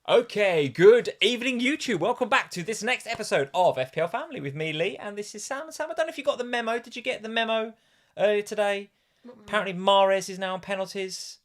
Okay, good evening YouTube. Welcome back to this next episode of FPL Family with me, Lee, and this is Sam. Sam, I don't know if you got the memo. Did you get the memo earlier today? Apparently Mahrez is now on penalties.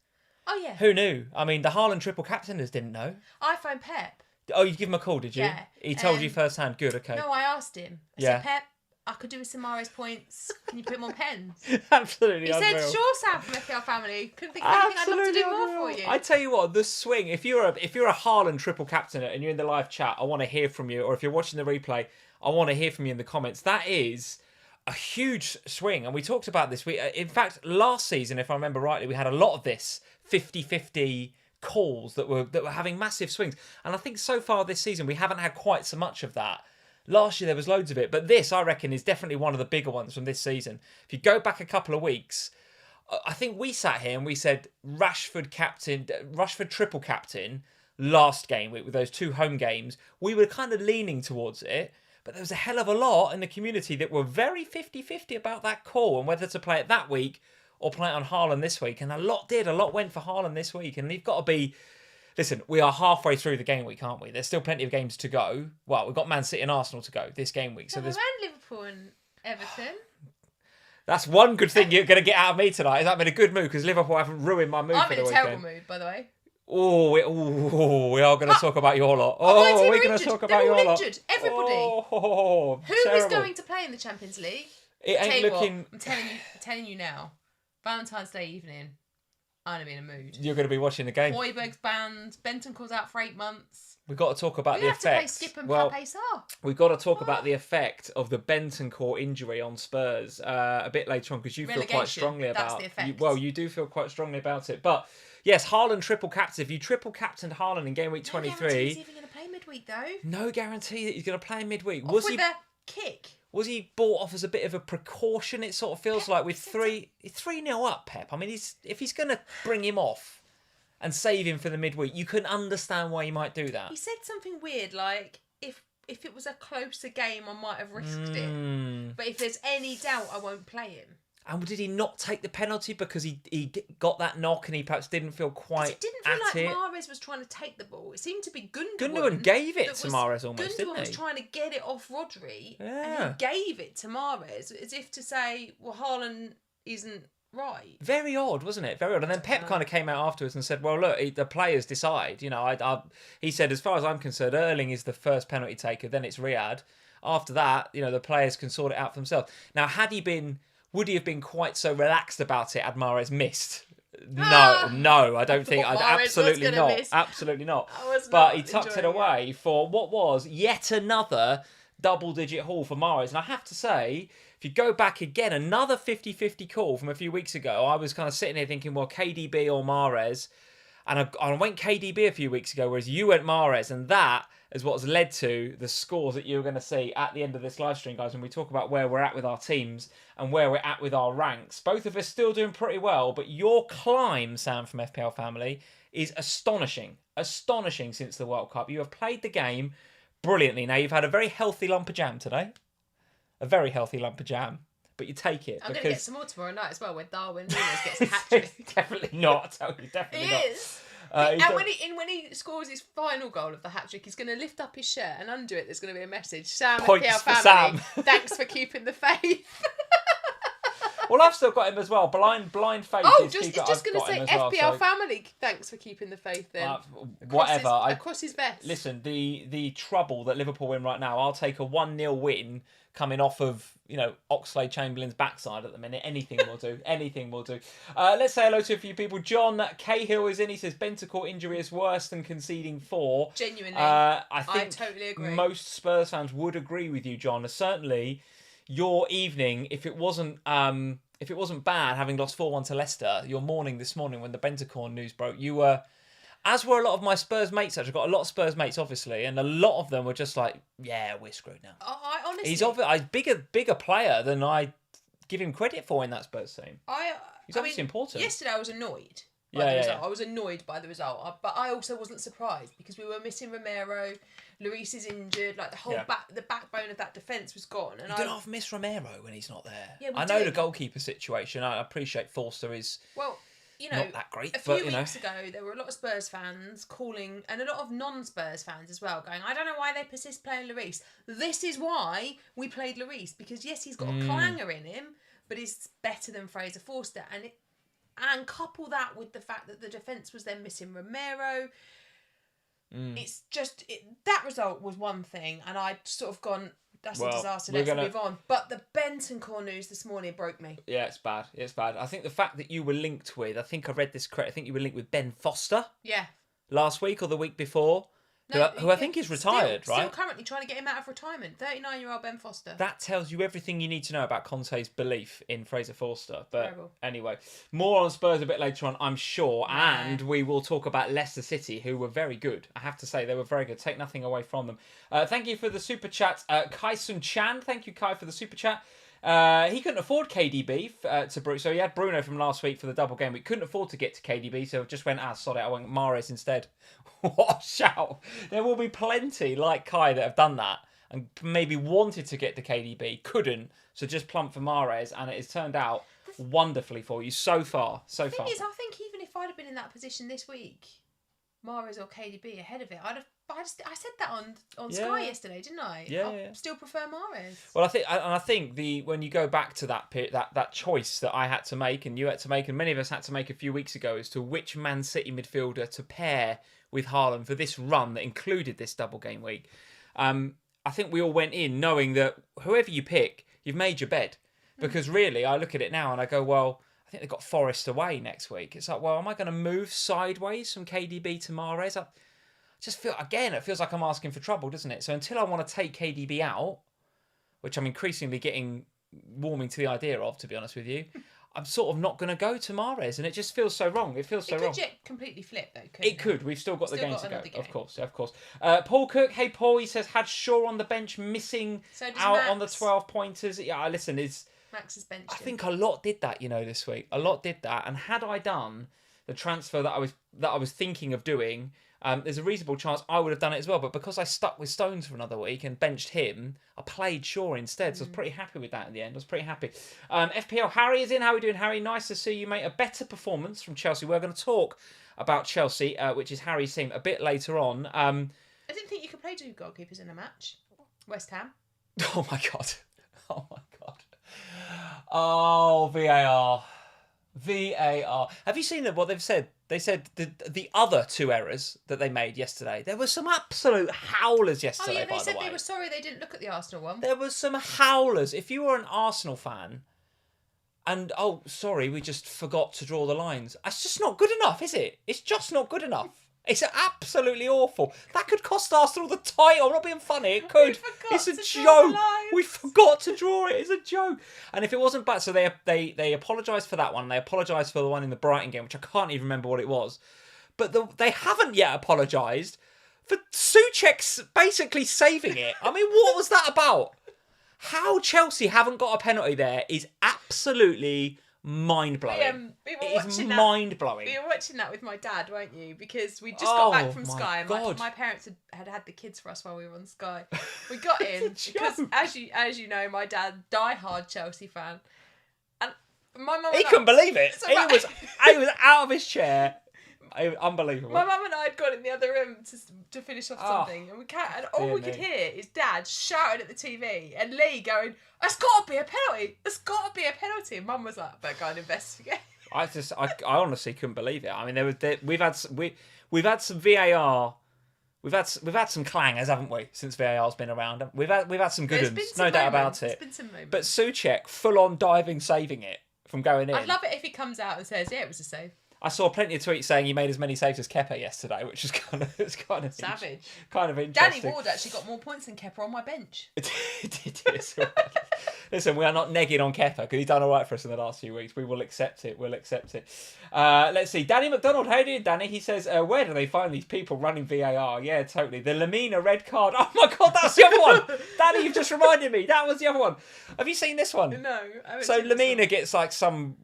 Oh, yeah. Who knew? I mean, the Haaland triple captainers didn't know. I phoned Pep. Oh, you give him a call, did you? Yeah. He told you firsthand. Good, okay. No, I asked him. I said, Pep, I could do with some Mahrez points. Can you put more pens? Absolutely He unreal. said, sure, Sam from FPL Family. Couldn't think of anything I'd love to do more for you. I tell you what, the swing, if you're a Haaland triple captain and you're in the live chat, I want to hear from you. Or if you're watching the replay, I want to hear from you in the comments. That is a huge swing. And we talked about this. In fact, last season, if I remember rightly, we had a lot of this 50-50 calls that were having massive swings. And I think so far this season, we haven't had quite so much of that. Last year, there was loads of it. But this, I reckon, is definitely one of the bigger ones from this season. If you go back a couple of weeks, I think we sat here and we said Rashford triple captain last game week with those two home games. We were kind of leaning towards it. But there was a hell of a lot in the community that were very 50-50 about that call and whether to play it that week or play it on Haaland this week. And a lot went for Haaland this week. And you've got to be... Listen, we are halfway through the game week, aren't we? There's still plenty of games to go. Well, we've got Man City and Arsenal to go this game week. So there's Liverpool and Everton. That's one good thing you're going to get out of me tonight. Is I'm in a good mood because Liverpool haven't ruined my mood for the weekend. I'm in a terrible mood, by the way. We are going to talk about your lot. Oh, we're going to talk about your lot. Injured. Everybody. Who is going to play in the Champions League? It ain't looking... I'm telling you now. Valentine's Day evening. I'm going to be in a mood. You're going to be watching the game. Højbjerg's banned. Bentancur's out for 8 months. We've got to talk about the effect. We have to play Skip and Pape Sarr. We've got to talk about the effect of the Bentancur injury on Spurs a bit later on because you feel quite strongly about... That's the effect. You do feel quite strongly about it. But, yes, Haaland triple captain. If you triple captained Haaland in game week 23... No guarantee he's even going to play midweek, though. No guarantee that he's going to play midweek. With a kick. Was he bought off as a bit of a precaution? It sort of feels like with 3-0 up, Pep. I mean, if he's going to bring him off and save him for the midweek, you can understand why he might do that. He said something weird, like, if it was a closer game, I might have risked it. But if there's any doubt, I won't play him. And did he not take the penalty because he got that knock and he perhaps didn't feel quite it didn't feel like Mahrez was trying to take the ball. It seemed to be Gundogan. Gundogan gave it to Mahrez almost, didn't he? Gundogan was trying to get it off Rodri and he gave it to Mahrez as if to say, well, Haaland isn't right. Very odd, wasn't it? Very odd. And then Pep kind of came out afterwards and said, well, look, the players decide. You know, he said, as far as I'm concerned, Erling is the first penalty taker, then it's Riyad. after that, the players can sort it out for themselves. Now, would he have been quite so relaxed about it had Mahrez missed? No, I don't think. Absolutely not. Miss. Absolutely not. But he tucked it away for what was yet another double-digit haul for Mahrez. And I have to say, if you go back again, another 50-50 call from a few weeks ago, I was kind of sitting here thinking, well, KDB or Mahrez. And I went KDB a few weeks ago, whereas you went Mahrez. And that is what's led to the scores that you're going to see at the end of this live stream, guys, when we talk about where we're at with our teams and where we're at with our ranks. Both of us still doing pretty well, but your climb, Sam, from FPL Family, is astonishing. Astonishing since the World Cup. You have played the game brilliantly. Now, you've had a very healthy lump of jam today. A very healthy lump of jam. But you take it. I'm going to get some more tomorrow night as well when Darwin Núñez gets a hat-trick. Definitely not, I tell you. Definitely not. He is. And when he scores his final goal of the hat-trick, he's going to lift up his shirt and under it there's going to be a message. Sam, FPL Family, thanks for keeping the faith. Well, I've still got him as well. Blind faith. It's just going to say FPL Family, thanks for keeping the faith then. Across his vest. Listen, the trouble that Liverpool in right now, I'll take a 1-0 win coming off of, Oxlade-Chamberlain's backside at the minute. Anything will do. Anything will do. Let's say hello to a few people. John Cahill is in. He says Bentancur injury is worse than conceding 4. Genuinely. I think totally agree. Most Spurs fans would agree with you, John. Certainly, your evening, if it wasn't bad having lost 4-1 to Leicester, your morning this morning when the Bentancur news broke, you were, as were a lot of my Spurs mates. I've got a lot of Spurs mates, obviously, and a lot of them were just like, "Yeah, we're screwed now." I honestly, he's a bigger player than I give him credit for in that Spurs team. He's obviously important. Yesterday, I was annoyed. I was annoyed by the result, but I also wasn't surprised because we were missing Romero. Lloris is injured. Like the backbone of that defence was gone. And you don't half miss Romero when he's not there. Yeah, I know the goalkeeper situation. I appreciate Forster is not that great. A few weeks ago, there were a lot of Spurs fans calling, and a lot of non-Spurs fans as well, going, "I don't know why they persist playing Lloris. This is why we played Lloris because yes, he's got a clanger in him, but he's better than Fraser Forster." And couple that with the fact that the defence was then missing Romero. It's just that result was one thing, and I'd sort of gone, that's a disaster, let's move on. But the Bentancur news this morning broke me. Yeah, it's bad. It's bad. I think the fact that you were linked with, I think I read this correct, I think you were linked with Ben Foster. Yeah. Last week or the week before. Who I think is retired, right? Still currently trying to get him out of retirement. 39-year-old Ben Foster. That tells you everything you need to know about Conte's belief in Fraser Forster. But Terrible. Anyway, more on Spurs a bit later on, I'm sure. Yeah. And we will talk about Leicester City, who were very good. I have to say, they were very good. Take nothing away from them. Thank you for the super chat, Kai Sun Chan. Thank you, Kai, for the super chat. He couldn't afford KDB to Bruno, so he had Bruno from last week for the double game. We couldn't afford to get to KDB, so just went, sod it, I went Mahrez instead. What a shout! There will be plenty like Kai that have done that and maybe wanted to get to KDB, couldn't, so just plump for Mahrez, and it has turned out wonderfully for you so far. The thing is, I think even if I'd have been in that position this week, Mahrez or KDB ahead of it, I said that on Sky yesterday, didn't I? I still prefer Mahrez. Well, I think when you go back to that choice that I had to make and you had to make and many of us had to make a few weeks ago as to which Man City midfielder to pair with Haaland for this run that included this double game week. I think we all went in knowing that whoever you pick, you've made your bed. Because really, I look at it now and I go, well, I think they've got Forest away next week. It's like, well, am I going to move sideways from KDB to Mahrez? I just feel, again, it feels like I'm asking for trouble, doesn't it? So until I want to take KDB out, which I'm increasingly getting warming to the idea of, to be honest with you, I'm sort of not going to go to Mahrez, and it just feels so wrong. It feels so wrong. It could completely flip, though, couldn't it? Could. We've still got the game to go. Game. Of course. Paul Cook, hey, Paul, he says, had Shaw on the bench missing out Max. on the 12-pointers. Yeah, listen, Max is benched. I think a lot did that, this week. A lot did that, and had I done the transfer that I was thinking of doing, there's a reasonable chance I would have done it as well. But because I stuck with Stones for another week and benched him, I played Shaw instead. So I was pretty happy with that in the end. I was pretty happy. FPL Harry is in. How are we doing, Harry? Nice to see you, mate. A better performance from Chelsea. We're going to talk about Chelsea, which is Harry's team, a bit later on. I didn't think you could play 2 goalkeepers in a match. West Ham. Oh, my God. Oh, my God. Oh, VAR. Have you seen what they've said? They said the other 2 errors that they made yesterday. There were some absolute howlers yesterday. Oh yeah, they by said the way. they were sorry they didn't look at the Arsenal one. There was some howlers. If you were an Arsenal fan, and sorry, we just forgot to draw the lines. That's just not good enough, is it? It's just not good enough. It's absolutely awful. That could cost Arsenal the title. I'm not being funny. It could. It's a joke. We forgot to draw it. It's a joke. And if it wasn't bad, so they apologised for that one. They apologised for the one in the Brighton game, which I can't even remember what it was. But they haven't yet apologised for Souček basically saving it. I mean, what was that about? How Chelsea haven't got a penalty there is absolutely mind-blowing. It is mind-blowing. You were watching that with my dad, weren't you? Because we just got back from Sky. And my parents had the kids for us while we were on Sky. We got in because, as you know, my dad, die-hard Chelsea fan. And my mum... He couldn't believe it. He was out of his chair. Unbelievable. My mum and I had gone in the other room to finish off something, and all we could hear is Dad shouting at the TV and Lee going, "That's got to be a penalty! That's got to be a penalty!" And Mum was like, "I better go and investigate." I honestly couldn't believe it. I mean, we've had some VAR. We've had some clangers, haven't we, since VAR's been around? We've had some good ones, no doubt about it. There's been some moments. But Souček full on diving, saving it from going in. I'd love it if he comes out and says, "Yeah, it was a save." I saw plenty of tweets saying he made as many saves as Kepa yesterday, which is kind of savage. Kind of interesting. Danny Ward actually got more points than Kepa on my bench. Yes. Listen, we are not negging on Kepa because he's done all right for us in the last few weeks. We will accept it. We'll accept it. Let's see. Danny McDonald, how are you doing, Danny? He says, where do they find these people running VAR? Yeah, totally. The Lamina red card. Oh my God, that's the other one. Danny, you've just reminded me. That was the other one. Have you seen this one? No. So Lamina gets like some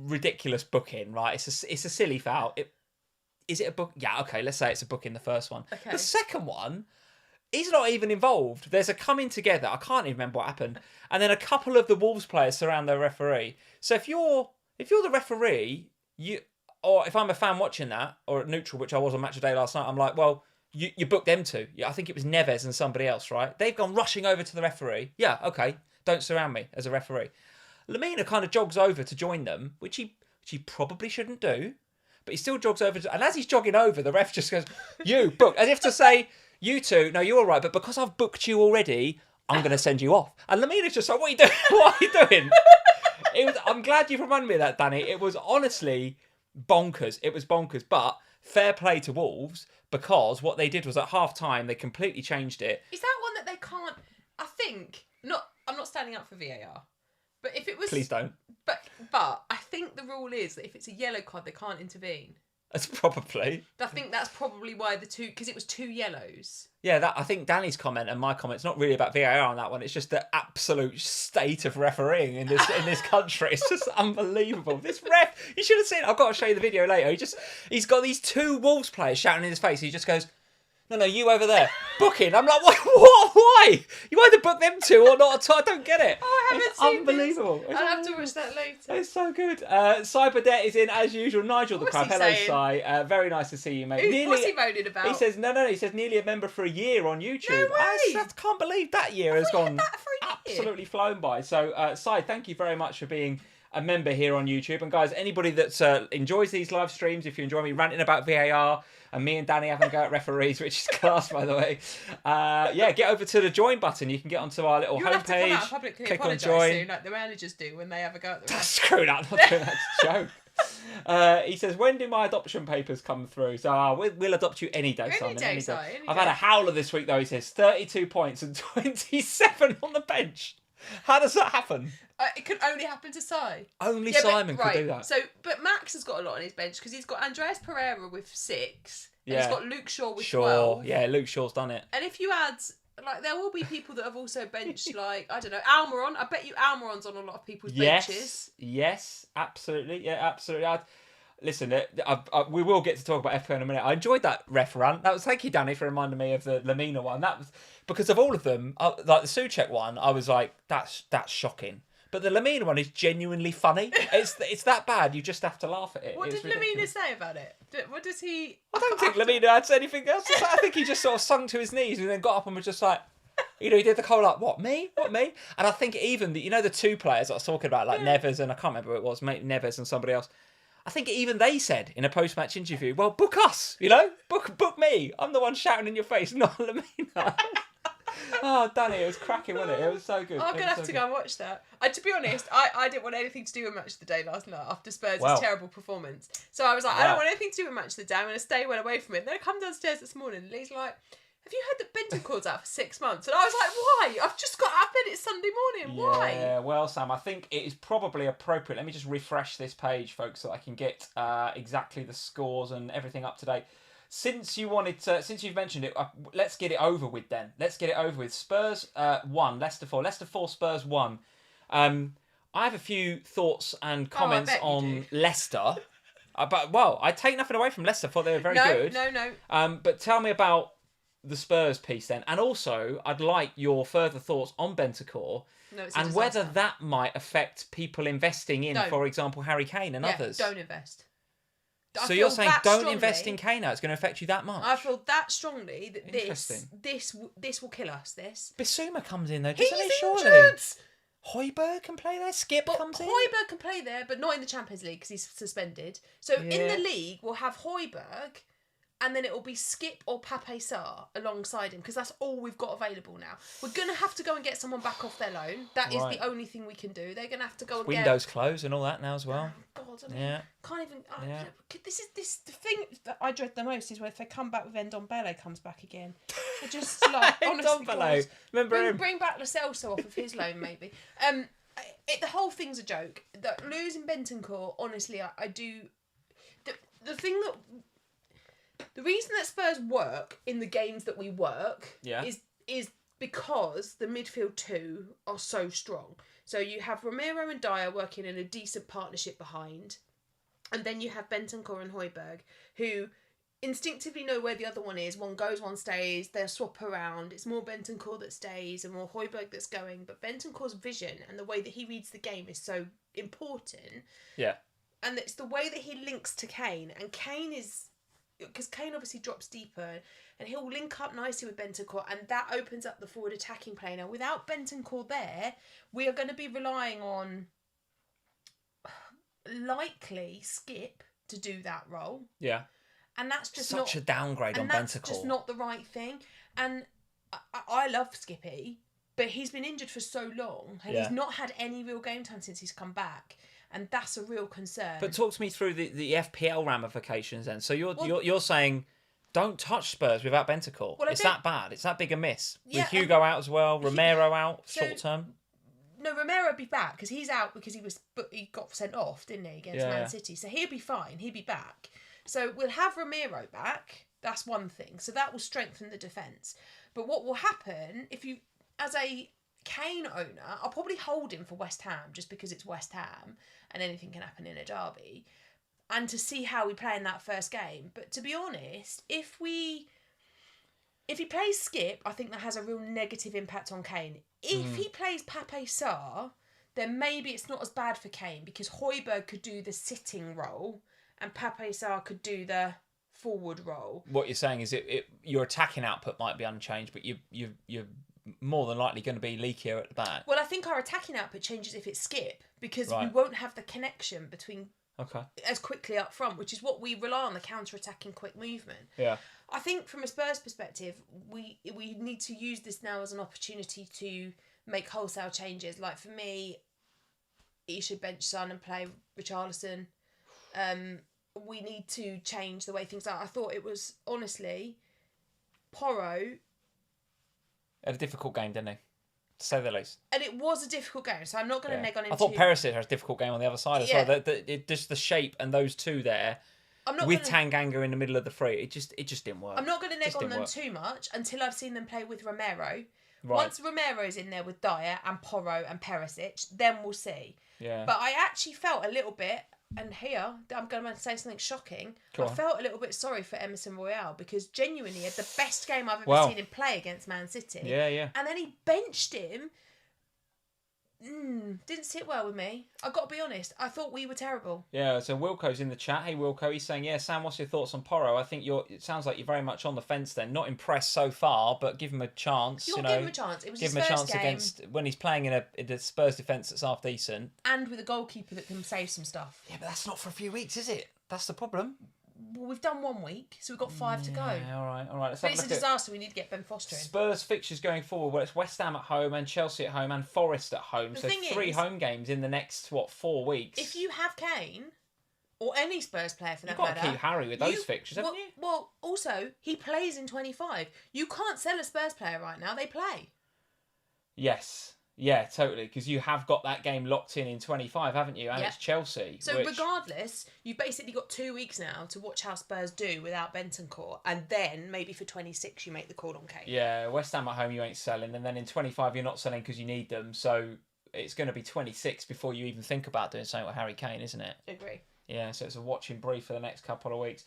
ridiculous booking, right? It's a silly foul. Is it a book? Yeah, okay, let's say it's a booking, the first one. Okay. The second one, he's not even involved. There's a coming together. I can't even remember what happened. And then a couple of the Wolves players surround the referee. So if you're the referee, or if I'm a fan watching that, or at neutral, which I was on Match of Day last night, I'm like, well, you booked them two. Yeah, I think it was Neves and somebody else, right? They've gone rushing over to the referee. Yeah, okay, don't surround me as a referee. Lamina kind of jogs over to join them, which he probably shouldn't do, but he still jogs over. And as he's jogging over, the ref just goes, "You book," as if to say, "You two, no, you're all right, but because I've booked you already, I'm going to send you off." And Lamina's just like, "What are you doing? What are you doing?" I'm glad you've reminded me of that, Danny. It was honestly bonkers. It was bonkers, but fair play to Wolves because what they did was at half time they completely changed it. Is that one that they can't? I think not. I'm not standing up for VAR. But if it was... Please don't. But I think the rule is that if it's a yellow card, they can't intervene. That's probably... I think that's probably why because it was 2 yellows. Yeah, I think Danny's comment and my comment's not really about VAR on that one. It's just the absolute state of refereeing in this country. It's just unbelievable. This ref, you should have seen it. I've got to show you the video later. He's got these 2 Wolves players shouting in his face. He just goes, No, you over there. Booking. I'm like, what? Why? You either book them two or not at all. I don't get it. Oh, I haven't seen unbelievable. This. I'll have to watch that later. It's so good. Cyberdebt is in as usual. Nigel the What's Crab. he Hello, saying? Cy. Very nice to see you, mate. What's he moaning about? He says, no. He says, nearly a member for a year on YouTube. No way. I can't believe that year has gone that for a year? Absolutely flown by. So, Cy, thank you very much for being a member here on YouTube. And guys, anybody that enjoys these live streams, if you enjoy me ranting about VAR and me and Danny having a go at referees, which is class, by the way, get over to the join button. You can get onto our little You'll have to come homepage. out and publicly click on apologise join. soon, like the managers do when they have a go at the ref. Screw that, I'm not doing that. It's a joke. He says, when do my adoption papers come through? So we'll adopt you any day, Simon. Any day. I've had a howler this week, though. He says 32 points and 27 on the bench. How does that happen? It could only happen to Sai. Only Simon could do that. So, but Max has got a lot on his bench because he's got Andreas Pereira with 6. And he's got Luke Shaw with 12. Yeah, Luke Shaw's done it. And if you add, like, there will be people that have also benched, like, I don't know, Almiron. I bet you Almiron's on a lot of people's benches. Yes, absolutely. Yeah, absolutely. Listen, we will get to talk about FPL in a minute. I enjoyed that ref rant. Thank you, Danny, for reminding me of the Lamina one. That was because of all of them. Like the Souček one, I was like, that's shocking. But the Lamina one is genuinely funny. It's that bad. You just have to laugh at it. What did Lamina say about it? What does he? I don't think Lamina had anything else to say. I think he just sort of sunk to his knees and then got up and was just like, he did the whole like, what, me? And I think even the 2 players I was talking about, like Neves and I can't remember who it was, Neves and somebody else. I think even they said in a post-match interview, well, book us, book me. I'm the one shouting in your face, not Lamina. Oh, Danny, it was cracking, wasn't it? It was so good. I'm going to have to go and watch that. To be honest, I didn't want anything to do with Match of the Day last night after Spurs' terrible performance. So I was like, I don't want anything to do with Match of the Day. I'm going to stay well away from it. Then I come downstairs this morning and Lee's like, have you heard that Bentancur's out for 6 months? And I was like, why? I've just got out of bed. It's Sunday morning. Why? Yeah, well, Sam, I think it is probably appropriate. Let me just refresh this page, folks, so I can get exactly the scores and everything up to date. Since you've mentioned it, let's get it over with then. Let's get it over with. Spurs 1, Leicester 4. Leicester 4, Spurs 1. I have a few thoughts and comments on Leicester. I take nothing away from Leicester. I thought they were very good. No. But tell me about the Spurs piece then. And also, I'd like your further thoughts on Bentancur and whether that might affect people investing in, for example, Harry Kane and others. Don't invest. So you're saying don't invest in Kane now? It's going to affect you that much? I feel that strongly that this will kill us. Bissouma comes in though. He's surely. injured. Højbjerg can play there. Skip comes in. Højbjerg can play there, but not in the Champions League because he's suspended. So in the league, we'll have Højbjerg, and then it will be Skip or Pape Sarr alongside him because that's all we've got available now. We're going to have to go and get someone back off their loan. That is the only thing we can do. They're going to have to go and Windows closed and all that now as well. Oh, God, I mean, can't even... The thing that I dread the most is when if they come back with Ndombele comes back again. They're just like, honestly, God, remember him? Bring back Lo Celso off of his loan, maybe. The whole thing's a joke. Losing Bentancur, honestly, I do... The thing that... The reason that Spurs work in the games that we work is because the midfield two are so strong. So you have Romero and Dyer working in a decent partnership behind, and then you have Bentancur and Højbjerg, who instinctively know where the other one is. One goes, one stays. They'll swap around. It's more Bentancur that stays and more Højbjerg that's going. But Bentancur's vision and the way that he reads the game is so important. Yeah. And it's the way that he links to Kane. And Kane is... Because Kane obviously drops deeper and he'll link up nicely with Bentancur and that opens up the forward attacking play. Now, without Bentancur there, we are going to be relying on likely Skip to do that role. Yeah. And that's just such a downgrade on Bentancur. That's just not the right thing. And I love Skippy, but he's been injured for so long and he's not had any real game time since he's come back. And that's a real concern. But talk to me through the FPL ramifications then. So you're saying don't touch Spurs without Bentancur. Well, it's that bad. It's that big a miss. With Hugo out as well, Romero out short term. No, Romero would be back because he's out because he got sent off, didn't he, against Man City. So he'll be fine. He'll be back. So we'll have Romero back. That's one thing. So that will strengthen the defence. But what will happen if you, as a Kane owner, I'll probably hold him for West Ham just because it's West Ham and anything can happen in a derby, and to see how we play in that first game. But to be honest, if he plays Skip, I think that has a real negative impact on Kane. If he plays Pape Sarr, then maybe it's not as bad for Kane because Højbjerg could do the sitting role and Pape Sarr could do the forward role. What you're saying is your attacking output might be unchanged, but you're more than likely going to be leakier at the back. Well, I think our attacking output changes if it's Skip because we won't have the connection between as quickly up front, which is what we rely on, the counter-attacking quick movement. Yeah. I think from a Spurs perspective, we need to use this now as an opportunity to make wholesale changes. Like for me, he should bench Son and play Richarlison. We need to change the way things are. I thought it was, honestly, Porro... Had a difficult game, didn't he? To say the least. And it was a difficult game, so I'm not going to neg on him. I thought Perisic had a difficult game on the other side as well. Just the shape and those two there, with Tanganga in the middle of the three, it just didn't work. I'm not going to neg on them too much until I've seen them play with Romero. Right. Once Romero's in there with Dyer and Porro and Perisic, then we'll see. Yeah. But I actually felt a little bit, and here I'm going to say something shocking. I felt a little bit sorry for Emerson Royale because genuinely he had the best game I've ever seen him play against Man City. Yeah. And then he benched him Didn't sit well with me. I've got to be honest. I thought we were terrible. Yeah, so Wilco's in the chat. Hey, Wilco, he's saying, yeah, Sam, what's your thoughts on Porro? I think it sounds like you're very much on the fence then. Not impressed so far, but give him a chance. Give him a chance. It was give his him a first chance game. against when he's playing in a Spurs defence that's half decent. And with a goalkeeper that can save some stuff. Yeah, but that's not for a few weeks, is it? That's the problem. Well, we've done 1 week, so we've got 5 to go. Yeah, all right. Let's But have it's a disaster. We need to get Ben Foster in. Spurs fixtures going forward. Well, it's West Ham at home and Chelsea at home and Forest at home. So 3 home games in the next 4 weeks. If you have Kane or any Spurs player for that matter, you've got to matter, keep Harry with those fixtures, haven't you? Well, also he plays in 25. You can't sell a Spurs player right now. They play. Yes. Yeah, totally. Because you have got that game locked in 25, haven't you? And it's Chelsea. So regardless, you've basically got 2 weeks now to watch how Spurs do without Bentancur, and then maybe for 26 you make the call on Kane. Yeah, West Ham at home you ain't selling, and then in 25 you're not selling because you need them. So it's going to be 26 before you even think about doing something with Harry Kane, isn't it? Agree. Yeah, so it's a watching brief for the next couple of weeks.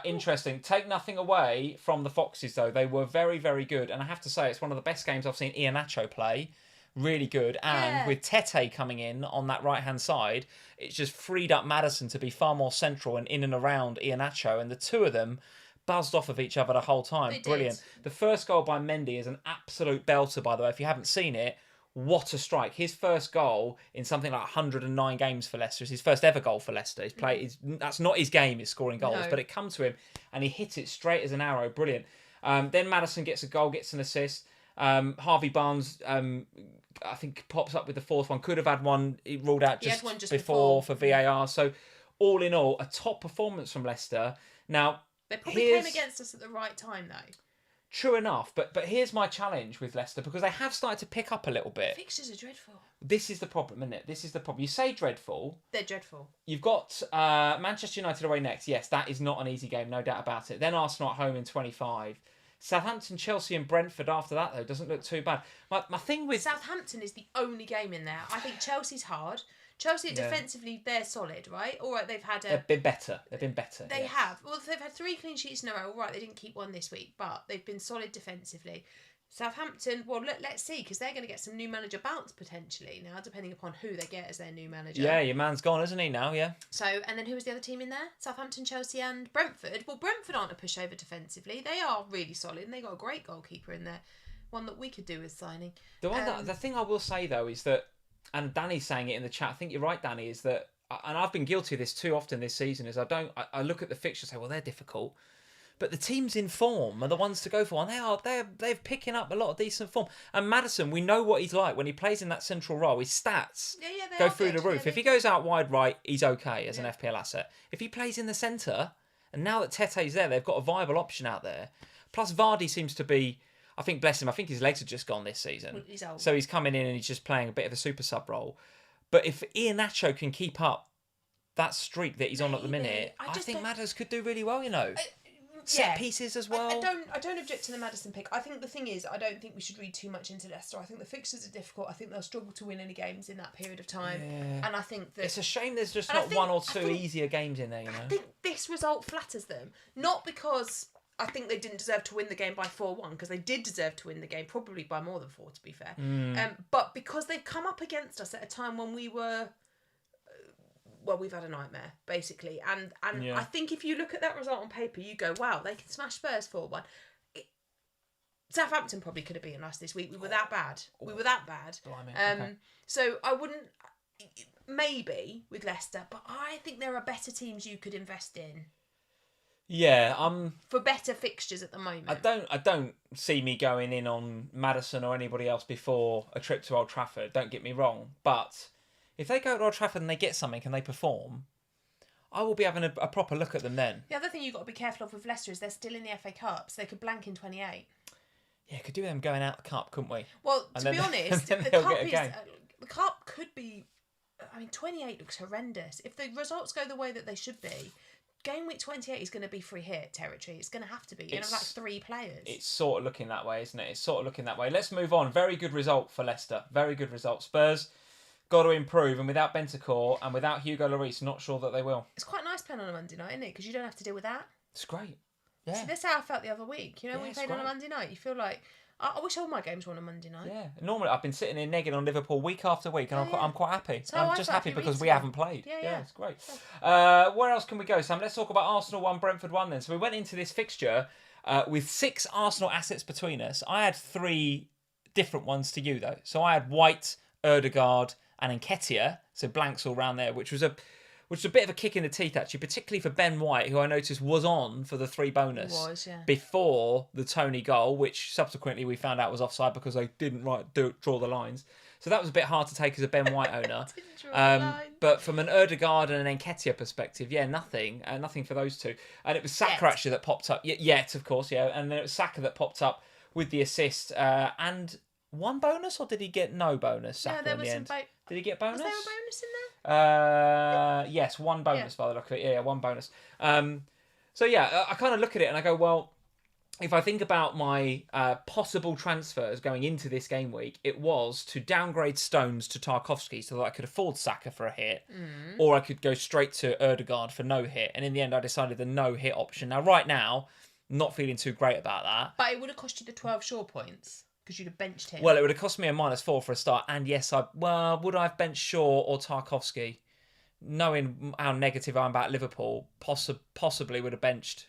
Interesting. Take nothing away from the Foxes, though. They were very, very good, and I have to say it's one of the best games I've seen Iheanacho play. Really good, and with Tete coming in on that right-hand side, it's just freed up Maddison to be far more central and in and around Iheanacho, and the two of them buzzed off of each other the whole time. Brilliant. The first goal by Mendy is an absolute belter, by the way. If you haven't seen it, what a strike. His first goal in something like 109 games for Leicester is his first ever goal for Leicester. That's not his game, is scoring goals, but it comes to him, and he hit it straight as an arrow. Brilliant. Then Maddison gets a goal, gets an assist. Harvey Barnes, I think, pops up with the fourth one. Could have had one ruled out just before for VAR. So, all in all, a top performance from Leicester. Now, they probably came against us at the right time, though. True enough, but here's my challenge with Leicester, because they have started to pick up a little bit. Fixtures are dreadful. This is the problem, isn't it? This is the problem. You say dreadful. They're dreadful. You've got Manchester United away next. Yes, that is not an easy game, no doubt about it. Then Arsenal at home in 25. Southampton, Chelsea and Brentford after that, though, doesn't look too bad. My thing with... Southampton is the only game in there. I think Chelsea's hard. Chelsea, defensively, they're solid, right? All right, they've had a... They've been better. They have. Well, they've had 3 clean sheets in a row. All right, they didn't keep one this week, but they've been solid defensively. Southampton, well, let's see, because they're going to get some new manager bounce potentially now, depending upon who they get as their new manager. Yeah, your man's gone, isn't he, now? Yeah. So, and then who was the other team in there? Southampton, Chelsea and Brentford. Well, Brentford aren't a pushover defensively. They are really solid, and they got a great goalkeeper in there. One that we could do with signing. The thing I will say, though, is that, and Danny's saying it in the chat, I think you're right, Danny, is that, and I've been guilty of this too often this season, is I look at the fixtures and say, well, they're difficult. But the teams in form are the ones to go for, and they're picking up a lot of decent form. And Maddison, we know what he's like when he plays in that central role. His stats go through the roof. If he goes out wide right, he's okay as an FPL asset. If he plays in the centre, and now that Tete's there, they've got a viable option out there. Plus Vardy seems to be, I think, bless him, I think his legs are just gone this season. Well, he's old. So he's coming in and he's just playing a bit of a super sub role. But if Iheanacho can keep up that streak that he's on at the minute, I think Madders could do really well, you know. Set pieces as well. I don't object to the Maddison pick. I think the thing is, I don't think we should read too much into Leicester. I think the fixtures are difficult. I think they'll struggle to win any games in that period of time. Yeah. And I think that... It's a shame there's just not one or two easier games in there, you know. I think this result flatters them. Not because I think they didn't deserve to win the game by 4-1, because they did deserve to win the game, probably by more than 4, to be fair. But because they've come up against us at a time when we were... Well, we've had a nightmare, basically. And I think if you look at that result on paper, you go, wow, they can smash Spurs 4-1. Southampton probably could have beaten us this week. We were that bad. Okay. So I wouldn't... Maybe with Leicester, but I think there are better teams you could invest in. Yeah, for better fixtures at the moment. I don't see me going in on Maddison or anybody else before a trip to Old Trafford. Don't get me wrong, but... If they go to Old Trafford and they get something and they perform, I will be having a proper look at them then. The other thing you've got to be careful of with Leicester is they're still in the FA Cup, so they could blank in 28. Yeah, could do them going out the Cup, couldn't we? Well, to be honest, the Cup could be... I mean, 28 looks horrendous. If the results go the way that they should be, game week 28 is going to be free hit territory. It's going to have to be. You're going to have like 3 players. It's sort of looking that way, isn't it? It's sort of looking that way. Let's move on. Very good result for Leicester. Very good result. Spurs... got to improve, and without Bentancur and without Hugo Lloris, not sure that they will. It's quite nice playing on a Monday night, isn't it? Because you don't have to deal with that. It's great. Yeah. See, that's how I felt the other week. You know, when we played on a Monday night, you feel like, I wish all my games were on a Monday night. Yeah, normally I've been sitting here negging on Liverpool week after week, and I'm quite happy. So I'm just happy because we haven't played. Yeah. It's great. Where else can we go, Sam? Let's talk about Arsenal 1, Brentford 1 then. So we went into this fixture with 6 Arsenal assets between us. I had 3 different ones to you, though. So I had White, Ødegaard, and Nketiah, so blanks all round there, which was a bit of a kick in the teeth, actually, particularly for Ben White, who I noticed was on for the 3 bonus before the Toney goal, which subsequently we found out was offside because they didn't draw the lines. So that was a bit hard to take as a Ben White owner. But from an Ødegaard and an Nketiah perspective, nothing for those two. And it was Saka actually that popped up. Yet, of course, and then it was Saka that popped up with the assist and 1 bonus, or did he get no bonus? Saka in the end. Did he get bonus? Was there a bonus in there? Yes, 1 bonus by the look of it. Yeah, 1 bonus. I kind of look at it and I go, well, if I think about my possible transfers going into this game week, it was to downgrade Stones to Tarkowski so that I could afford Saka for a hit, or I could go straight to Ødegaard for no hit. And in the end, I decided the no hit option. Now, right now, not feeling too great about that. But it would have cost you the 12 Shaw points. Because you'd have benched him. Well, it would have cost me a -4 for a start. And yes, would I have benched Shaw or Tarkowski? Knowing how negative I'm about Liverpool, possibly would have benched.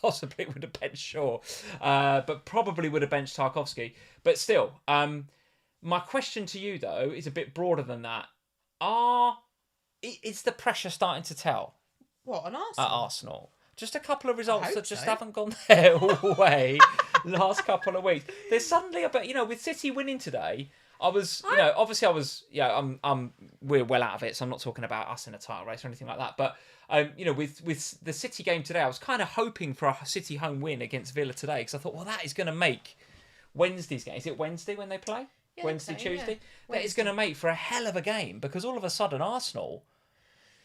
Possibly would have benched Shaw. But probably would have benched Tarkowski. But still, my question to you, though, is a bit broader than that. Is the pressure starting to tell? What, on Arsenal? At Arsenal. Just a couple of results that just haven't gone their way last couple of weeks. There's suddenly a bit, with City winning today, I was, obviously I was, we're well out of it, so I'm not talking about us in a title race or anything like that. But, with the City game today, I was kind of hoping for a City home win against Villa today because I thought, well, that is going to make Wednesday's game. Is it Wednesday when they play? Yeah, Wednesday, Tuesday? Yeah. That is going to make for a hell of a game because all of a sudden Arsenal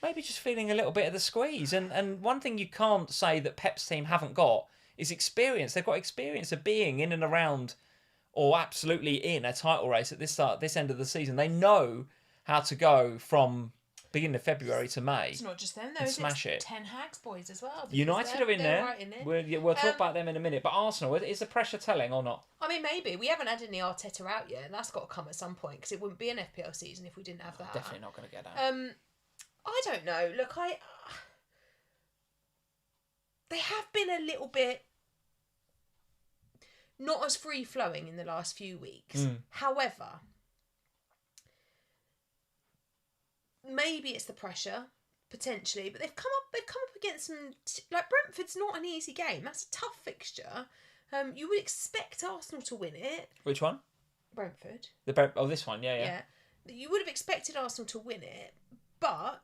maybe just feeling a little bit of the squeeze. And one thing you can't say that Pep's team haven't got is experience. They've got experience of being in and around or absolutely in a title race at this end of the season. They know how to go from beginning of February to May. It's not just them, though. Smash it. Ten Hags boys as well. United are in there. Right in it. We'll talk about them in a minute. But Arsenal, is the pressure telling or not? I mean, maybe. We haven't had any Arteta out yet, and that's got to come at some point because it wouldn't be an FPL season if we didn't have that. Definitely not going to get out. I don't know. Look, they have been a little bit not as free flowing in the last few weeks. However, maybe it's the pressure potentially, but they've come up against some like Brentford's not an easy game. That's a tough fixture. You would expect Arsenal to win it. Which one? Brentford. This one, yeah. You would have expected Arsenal to win it, but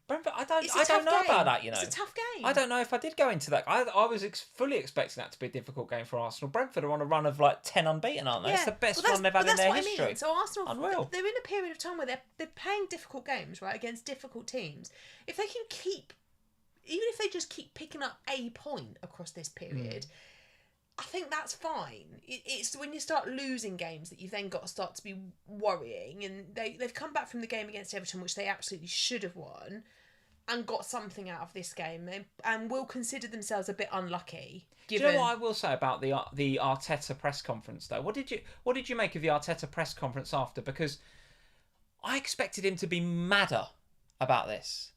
Brentford, I don't know about that, It's a tough game. I don't know if I did go into that. I was fully expecting that to be a difficult game for Arsenal. Brentford are on a run of like 10 unbeaten, aren't they? It's the best run they've had in their history. I mean. So Arsenal, unreal. They're in a period of time where they're playing difficult games, right, against difficult teams. If they can even if they just keep picking up a point across this period, I think that's fine. It's when you start losing games that you've then got to start to be worrying. And they've come back from the game against Everton, which they absolutely should have won, and got something out of this game, and will consider themselves a bit unlucky. Do you know what I will say about the Arteta press conference though? What did you make of the Arteta press conference after? Because I expected him to be madder about this.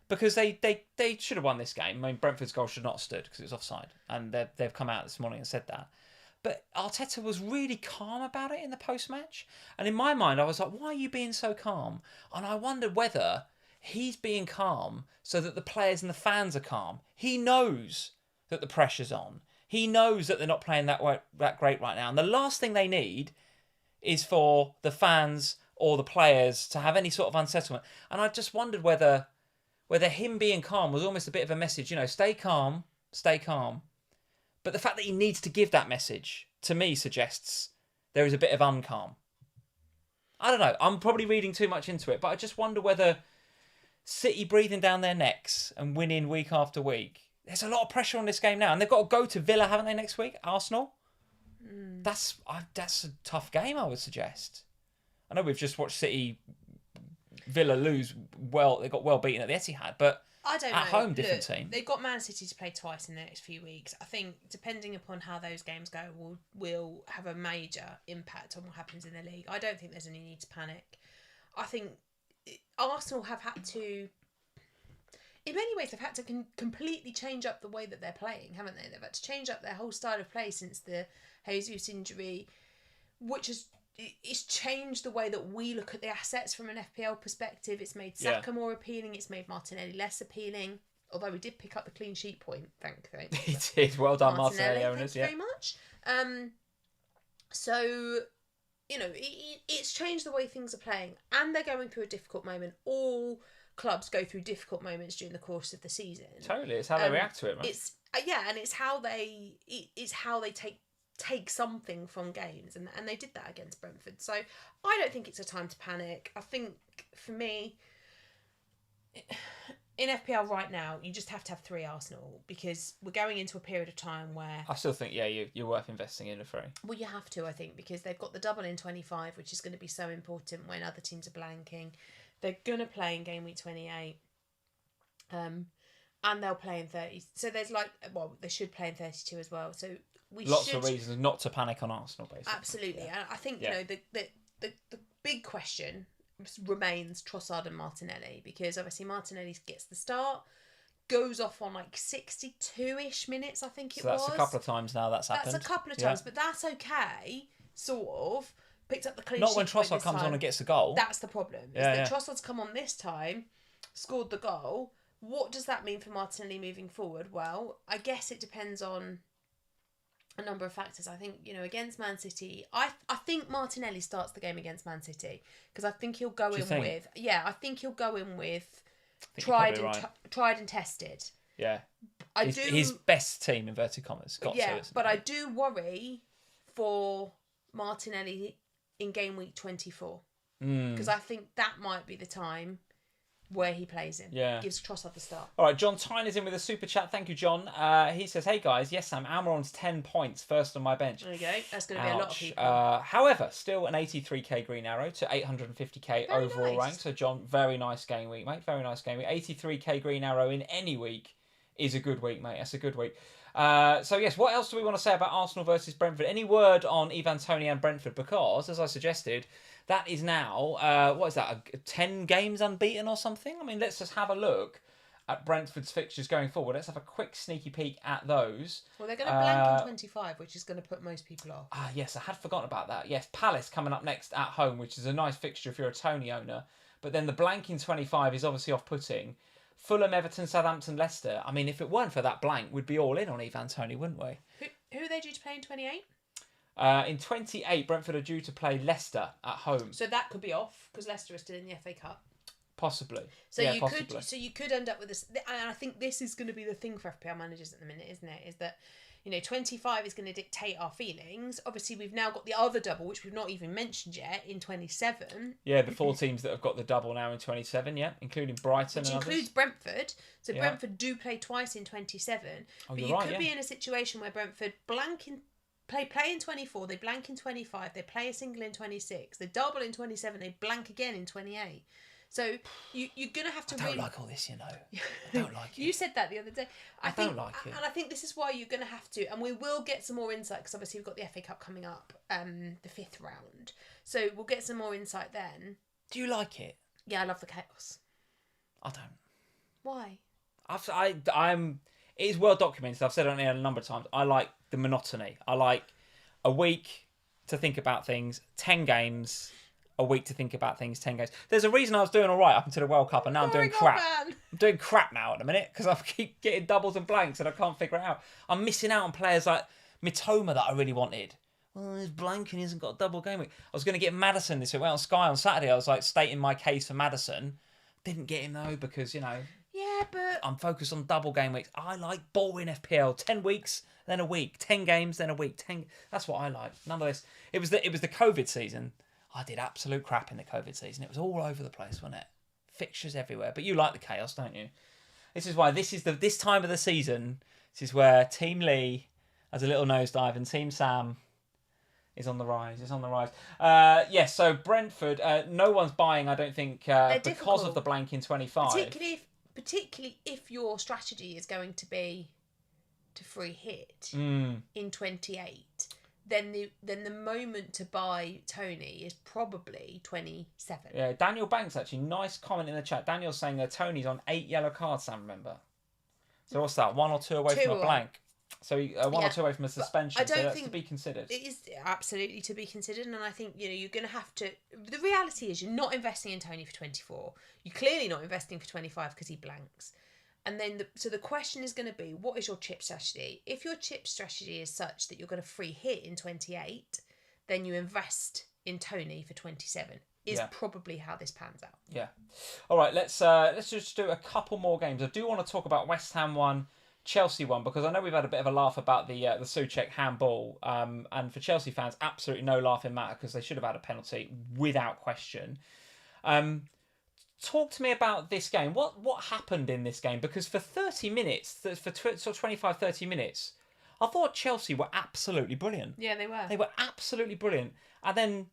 Because they should have won this game. I mean, Brentford's goal should not have stood because it was offside. And they've come out this morning and said that. But Arteta was really calm about it in the post-match. And in my mind, I was like, why are you being so calm? And I wondered whether he's being calm so that the players and the fans are calm. He knows that the pressure's on. He knows that they're not playing that great right now. And the last thing they need is for the fans or the players to have any sort of unsettlement. And I just wondered whether him being calm was almost a bit of a message, stay calm. But the fact that he needs to give that message, to me, suggests there is a bit of uncalm. I don't know. I'm probably reading too much into it, but I just wonder whether City breathing down their necks and winning week after week, there's a lot of pressure on this game now. And they've got to go to Villa, haven't they, next week? Arsenal? That's a tough game, I would suggest. I know we've just watched Villa lose well. They got well beaten at the Etihad, but I don't know. At home, different team. They've got Man City to play twice in the next few weeks. I think, depending upon how those games go, will have a major impact on what happens in the league. I don't think there's any need to panic. I think Arsenal have had to, in many ways, they've had to completely change up the way that they're playing, haven't they? They've had to change up their whole style of play since the Jesus injury, which has it's changed the way that we look at the assets from an FPL perspective. It's made Saka more appealing. It's made Martinelli less appealing. Although we did pick up the clean sheet point, thankfully. He did. Well done, Martinelli owners. Thank you very much. So, you know, it's changed the way things are playing. And they're going through a difficult moment. All clubs go through difficult moments during the course of the season. Totally. It's how they react to it, right? It's and it's how they take something from games, and they did that against Brentford. So I don't think it's a time to panic. I think for me, in FPL right now, you just have to have 3 Arsenal, because we're going into a period of time where I still think you're worth investing in a 3. Well, you have to, I think, because they've got the double in 25, which is going to be so important when other teams are blanking. They're going to play in game week 28. And they'll play in 30. So there's they should play in 32 as well. So lots of reasons not to panic on Arsenal, basically. Absolutely. And I think, you know, the big question remains Trossard and Martinelli, because obviously Martinelli gets the start, goes off on 62-ish minutes, I think it was. That's a couple of times now that's happened. That's a couple of times, but that's okay, sort of. Picked up the clean Not sheet when Trossard comes on and gets the goal. That's the problem. Trossard's come on this time, scored the goal. What does that mean for Martinelli moving forward? Well, I guess it depends on a number of factors. I think, you know, against Man City, I think Martinelli starts the game against Man City, because I think he'll go in with tried and tested. Yeah. His best team, inverted commas. But I do worry for Martinelli in game week 24, because I think that might be the time where he plays him. Yeah. Gives Trossard the start. All right, John Tyne is in with a super chat. Thank you, John. He says, hey guys, yes, Sam, Almiron's 10 points, first on my bench. There you go. That's going to be a lot of people. However, still an 83k green arrow to 850k overall rank. So, John, very nice game week, mate. Very nice game week. 83k green arrow in any week is a good week, mate. That's a good week. So, yes, what else do we want to say about Arsenal versus Brentford? Any word on Ivan Toney and Brentford? Because, as I suggested, that is now, 10 games unbeaten or something? I mean, let's just have a look at Brentford's fixtures going forward. Let's have a quick sneaky peek at those. Well, they're going to blank in 25, which is going to put most people off. Yes, I had forgotten about that. Yes, Palace coming up next at home, which is a nice fixture if you're a Toney owner. But then the blank in 25 is obviously off-putting. Fulham, Everton, Southampton, Leicester. I mean, if it weren't for that blank, we'd be all in on Ivan Toney, wouldn't we? Who are they due to play in 28? In 28, Brentford are due to play Leicester at home. So that could be off, because Leicester are still in the FA Cup. Possibly. So you could end up with this, and I think this is going to be the thing for FPL managers at the minute, isn't it? Is that, you know, 25 is going to dictate our feelings. Obviously, we've now got the other double, which we've not even mentioned yet, in 27. Yeah, the 4 teams that have got the double now in 27, yeah, including Brighton which and includes Brentford. So Brentford do play twice in 27. But you could be in a situation where Brentford play in 24, they blank in 25, they play a single in 26, they double in 27, they blank again in 28. So you're going to have to I don't like all this, you know. I don't like it. You said that the other day. I don't like it. And I think this is why you're going to have to, and we will get some more insight, because obviously we've got the FA Cup coming up, the 5th round. So we'll get some more insight then. Do you like it? Yeah, I love the chaos. I don't. Why? It is well documented. I've said it on here a number of times. I like the monotony. I like a week to think about things, 10 games, a week to think about things, 10 games. There's a reason I was doing all right up until the World Cup, and now I'm doing crap. Man. I'm doing crap now at the minute, because I keep getting doubles and blanks and I can't figure it out. I'm missing out on players like Mitoma that I really wanted. Well, he's blank and he hasn't got a double game week. I was going to get Maddison this week. Well, on Sky on Saturday, I was stating my case for Maddison. Didn't get him though, because, you know... Yeah, but... I'm focused on double game weeks. I like boring FPL. 10 weeks, then a week. 10 games, then a week. 10. That's what I like. None of this. It was the COVID season. I did absolute crap in the COVID season. It was all over the place, wasn't it? Fixtures everywhere. But you like the chaos, don't you? This is why this time of the season, this is where Team Lee has a little nosedive and Team Sam is on the rise. It's on the rise. Yes, so Brentford, no one's buying, I don't think, because of the blank in 25. particularly if your strategy is going to be to free hit in 28, then the moment to buy Tony is probably 27. Yeah, Daniel Banks, actually, nice comment in the chat. Daniel's saying Tony's on 8 yellow cards, Sam, remember? So what's that? 1 or 2 away from a blank. So 1 or 2 away from a suspension. So that's to be considered. It is absolutely to be considered, and I think you're going to have to. The reality is, you're not investing in Tony for 24. You're clearly not investing for 25 because he blanks. And then, so the question is going to be, what is your chip strategy? If your chip strategy is such that you're going to free hit in 28, then you invest in Tony for 27. Is probably how this pans out. Yeah. All right, let's just do a couple more games. I do want to talk about West Ham 1, Chelsea 1, because I know we've had a bit of a laugh about the Souček handball. And for Chelsea fans, absolutely no laughing matter because they should have had a penalty without question. Talk to me about this game. What happened in this game? Because for 30 minutes, for 25, 30 minutes, I thought Chelsea were absolutely brilliant. Yeah, they were. They were absolutely brilliant. And then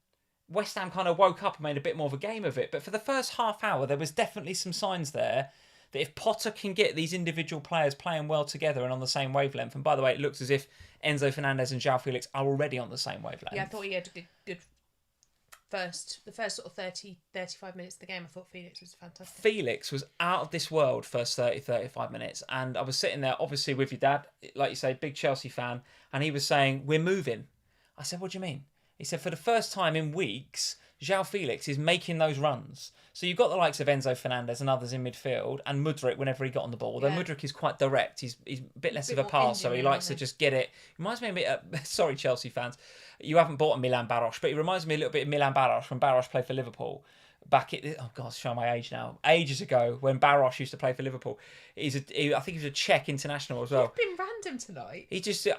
West Ham kind of woke up and made a bit more of a game of it. But for the first half hour, there was definitely some signs there that if Potter can get these individual players playing well together and on the same wavelength, and by the way, it looks as if Enzo Fernandez and João Felix are already on the same wavelength. Yeah, I thought he had a good the first sort of 30, 35 minutes of the game. I thought Felix was fantastic. Felix was out of this world first 30, 35 minutes. And I was sitting there, obviously, with your dad, like you say, big Chelsea fan, and he was saying, we're moving. I said, what do you mean? He said, for the first time in weeks, João Felix is making those runs. So you've got the likes of Enzo Fernandez and others in midfield, and Mudryk whenever he got on the ball. Although Mudryk is quite direct. He's a bit less of a passer, so he likes to just get it. Reminds me a bit sorry, Chelsea fans. You haven't bought a Milan Baros, but he reminds me a little bit of Milan Baros when Baros played for Liverpool. Oh God, show my age now. Ages ago, when Baros used to play for Liverpool, I think he was a Czech international as well. You've been random tonight.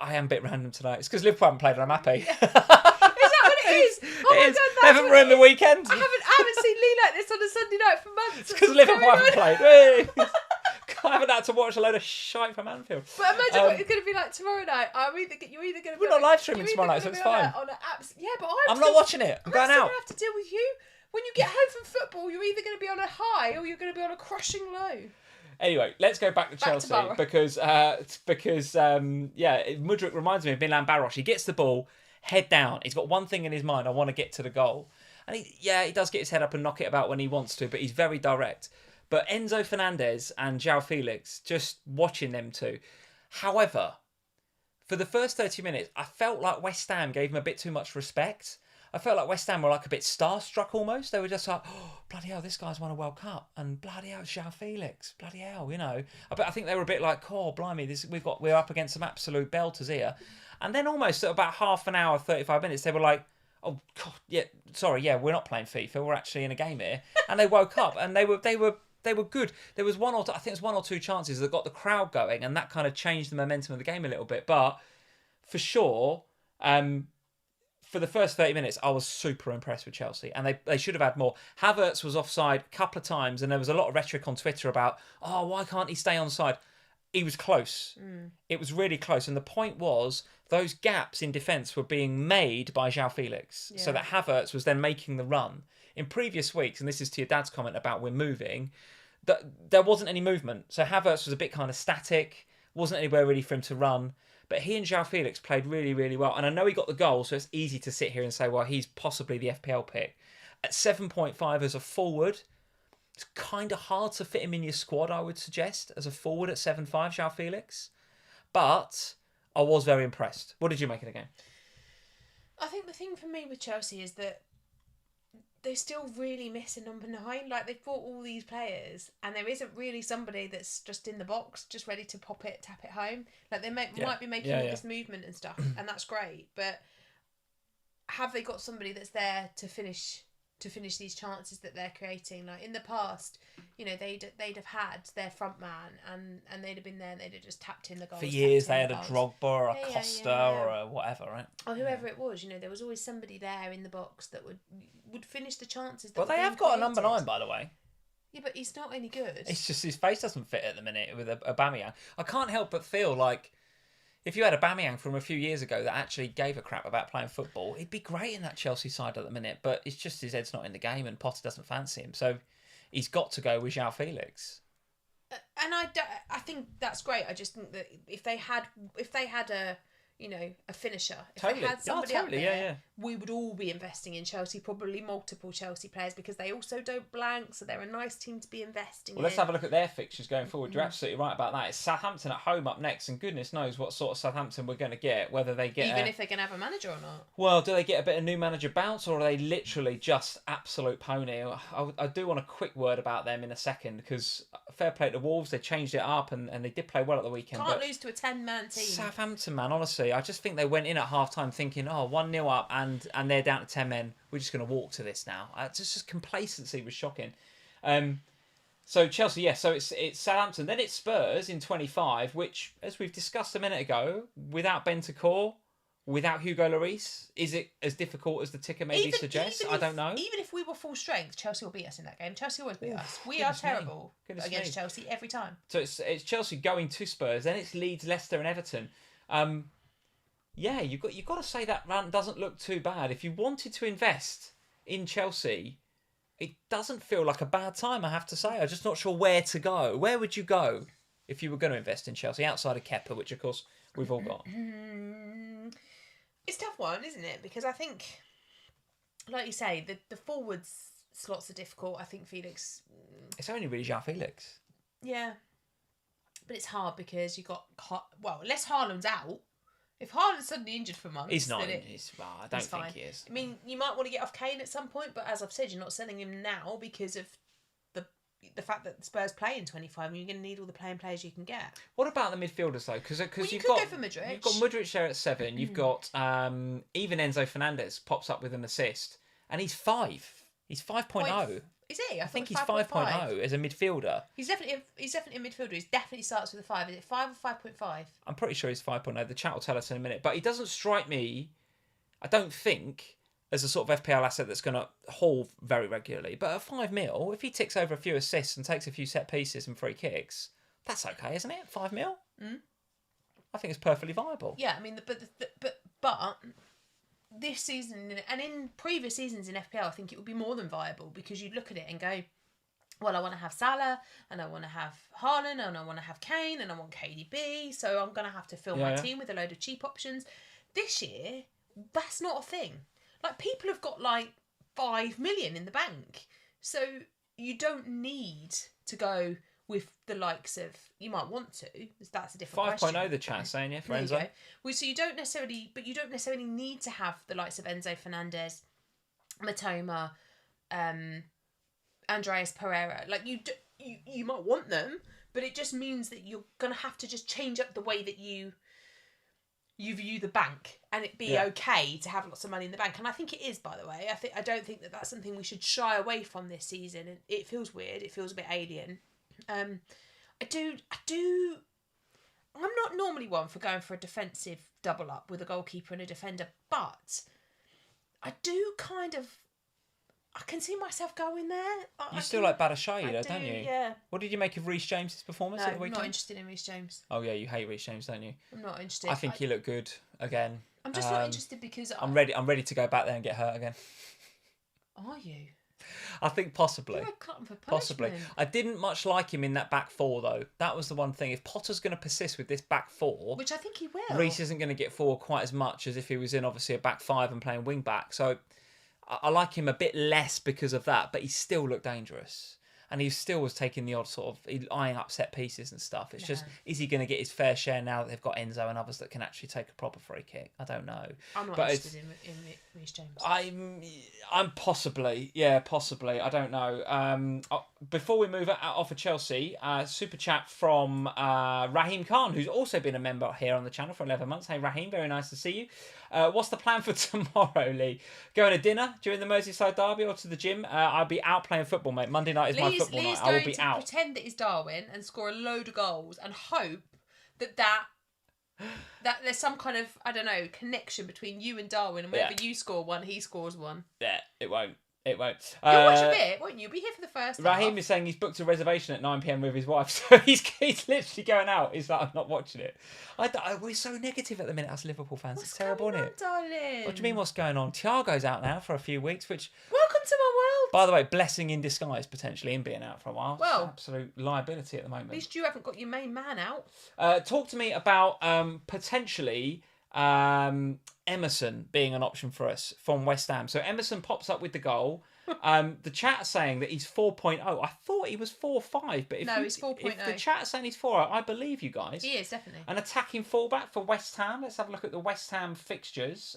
I am a bit random tonight. It's because Liverpool haven't played and I'm happy. It is. Oh my God, they haven't ruined the weekend. I haven't seen Lee like this on a Sunday night for months. It's because Liverpool haven't played. I haven't had to watch a load of shite from Anfield. But imagine what it's going to be like tomorrow night. You're either going to. We're not live streaming tomorrow night, so it's fine. But I'm not watching it. I'm going out. I have to deal with you. When you get home from football, you're either going to be on a high or you're going to be on a crushing low. Anyway, let's go back to Chelsea because Mudryk reminds me of Milan Baros. He gets the ball, head down. He's got one thing in his mind: I want to get to the goal. And he does get his head up and knock it about when he wants to, but he's very direct. But Enzo Fernandez and João Felix, just watching them two. However, for the first 30 minutes, I felt like West Ham gave him a bit too much respect. I felt like West Ham were like a bit starstruck almost. They were just like, oh, bloody hell, this guy's won a World Cup. And bloody hell, João Felix. Bloody hell, you know. I think they were a bit like, oh, blimey, we're up against some absolute belters here. And then almost at about half an hour, 35 minutes, they were like, oh, God, we're not playing FIFA. We're actually in a game here. And they woke up and they were good. There was one or two chances that got the crowd going, and that kind of changed the momentum of the game a little bit. But for sure, for the first 30 minutes, I was super impressed with Chelsea, and they should have had more. Havertz was offside a couple of times, and there was a lot of rhetoric on Twitter about, oh, why can't he stay onside? He was close. It was really close, and the point was those gaps in defence were being made by João Felix, so that Havertz was then making the run. In previous weeks, and this is to your dad's comment about we're moving, there wasn't any movement. So Havertz was a bit kind of static, wasn't anywhere really for him to run. But he and João Felix played really, really well. And I know he got the goal, so it's easy to sit here and say, well, he's possibly the FPL pick. At 7.5 as a forward, it's kind of hard to fit him in your squad, I would suggest, as a forward at 7.5, João Felix. But I was very impressed. What did you make of the game? I think the thing for me with Chelsea is that they still really miss a number 9. Like, they've bought all these players and there isn't really somebody that's just in the box, just ready to pop it, tap it home. Like, they might be making all this movement and stuff, and that's great. But have they got somebody that's there to finish these chances that they're creating? Like, in the past, you know, they'd have had their front man and they'd have been there and they'd have just tapped in the goals. For years they had a Drogba or a Costa or a whatever, right? Or whoever it was, you know, there was always somebody there in the box that would finish the chances. Well, they have got a number 9, by the way. Yeah, but he's not any good. It's just his face doesn't fit at the minute with Aubameyang. I can't help but feel like if you had Aubameyang from a few years ago that actually gave a crap about playing football, he'd be great in that Chelsea side at the minute. But it's just his head's not in the game and Potter doesn't fancy him. So he's got to go with João Felix. And I think that's great. I just think that if they had a a finisher, if Totally. they had somebody up there, yeah. we would all be investing in Chelsea, probably multiple Chelsea players, because they also don't blank, so they're a nice team to be investing in. Well, let's have a look at their fixtures going forward. You're absolutely right about that. It's Southampton at home up next, and goodness knows what sort of Southampton we're going to get, whether they get... Even if they're going to have a manager or not. Well, do they get a bit of new manager bounce, or are they literally just absolute pony? I do want a quick word about them in a second, because fair play to Wolves, they changed it up, and they did play well at the weekend. Can't lose to a 10-man team. Southampton, man, honestly, I just think they went in at half-time thinking, 1-0 up, and they're down to 10 men. We're just going to walk to this now. Just complacency was shocking. So Chelsea, yes. So it's Southampton. Then it's Spurs in 25, which, as we've discussed a minute ago, without Bentancur, without Hugo Lloris, is it as difficult as the ticker maybe suggests? I don't know. Even if we were full strength, Chelsea will beat us in that game. Chelsea always beat us. We are terrible against Chelsea every time. So it's Chelsea going to Spurs. Then it's Leeds, Leicester, and Everton. Yeah, you've got to say that run doesn't look too bad. If you wanted to invest in Chelsea, it doesn't feel like a bad time, I have to say. I'm just not sure where to go. Where would you go if you were going to invest in Chelsea outside of Kepa, which of course we've all got? It's a tough one, isn't it? Because I think, like you say, the forwards slots are difficult. I think Felix... It's only really João Felix. Yeah. But it's hard because you've got... unless Haaland's out. If Haaland's suddenly injured for months... He's not. I don't think he is. I mean, you might want to get off Kane at some point, but as I've said, you're not selling him now because of the fact that the Spurs play in 25 and you're going to need all the players you can get. What about the midfielders, though? Because you've got... go for Modric. You've got Modric there at 7. You've got even Enzo Fernandez pops up with an assist. And he's 5. He's 5.0. Is he? I think he's 5.0 as a midfielder. He's definitely a midfielder. He definitely starts with a 5. Is it 5 or 5.5? I'm pretty sure he's 5.0. The chat will tell us in a minute. But he doesn't strike me, I don't think, as a sort of FPL asset that's going to haul very regularly. But at 5 mil, if he ticks over a few assists and takes a few set pieces and free kicks, that's okay, isn't it? 5 mil? I think it's perfectly viable. Yeah, I mean, but this season and in previous seasons in FPL, I think it would be more than viable because you'd look at it and go, well, I want to have Salah and I want to have Haaland and I want to have Kane and I want KDB, so I'm going to have to fill my team with a load of cheap options. This year, that's not a thing. Like, people have got like 5 million in the bank, so you don't need to go with the likes of... You might want to. That's a different 5.0 question. 5.0 the chat saying, yeah, for Enzo. Well, so you don't necessarily need to have the likes of Enzo Fernandez, Matoma, Andreas Pereira. Like, you might want them, but it just means that you're going to have to just change up the way that you view the bank, and it be okay to have lots of money in the bank. And I think it is, by the way. I don't think that that's something we should shy away from this season. It feels weird. It feels a bit alien. I'm not normally one for going for a defensive double up with a goalkeeper and a defender, but I do I can see myself going there. You still like Batshuayi though, don't you? Yeah. What did you make of Reece James' performance at the weekend? I'm not interested in Reece James. Oh yeah, you hate Reece James, don't you? I'm not interested. I think he looked good again. I'm just not interested because I'm ready to go back there and get hurt again. Are you? I think possibly. You're a glutton for punishment. Possibly. I didn't much like him in that back four though. That was the one thing. If Potter's going to persist with this back four, which I think he will, Reece isn't going to get forward quite as much as if he was in obviously a back five and playing wing back. So I like him a bit less because of that, but he still looked dangerous. And he still was taking the odd sort of eyeing up set pieces and stuff. It's just, is he going to get his fair share now that they've got Enzo and others that can actually take a proper free kick? I don't know. I'm not interested in Reece James. I'm possibly. I don't know. Before we move off of Chelsea, super chat from Raheem Khan, who's also been a member here on the channel for 11 months. Hey Raheem, very nice to see you. What's the plan for tomorrow, Lee? Going to dinner during the Merseyside derby or to the gym? I'll be out playing football, mate. Monday night is my football night. I will be out. Pretend that he's Darwin and score a load of goals and hope that there's some kind of, I don't know, connection between you and Darwin, and whenever you score one, he scores one. Yeah, it won't. It won't. You'll watch a bit, won't you? You'll be here for the first Raheem half. is saying he's booked a reservation at 9 p.m. with his wife, so he's literally going out. He's like, I'm not watching it. We're so negative at the minute, us Liverpool fans. It's terrible, isn't it? Darling? What do you mean, what's going on? Thiago's out now for a few weeks, which... Welcome to my world. By the way, blessing in disguise, potentially, in being out for a while. Well, it's absolute liability at the moment. At least you haven't got your main man out. Talk to me about potentially Emerson being an option for us from West Ham. So Emerson pops up with the goal. The chat saying that he's 4.0. I thought he was 4.5, but he's 4.0. If the chat saying he's 4.0, I believe you guys. He is, definitely. An attacking fullback for West Ham. Let's have a look at the West Ham fixtures.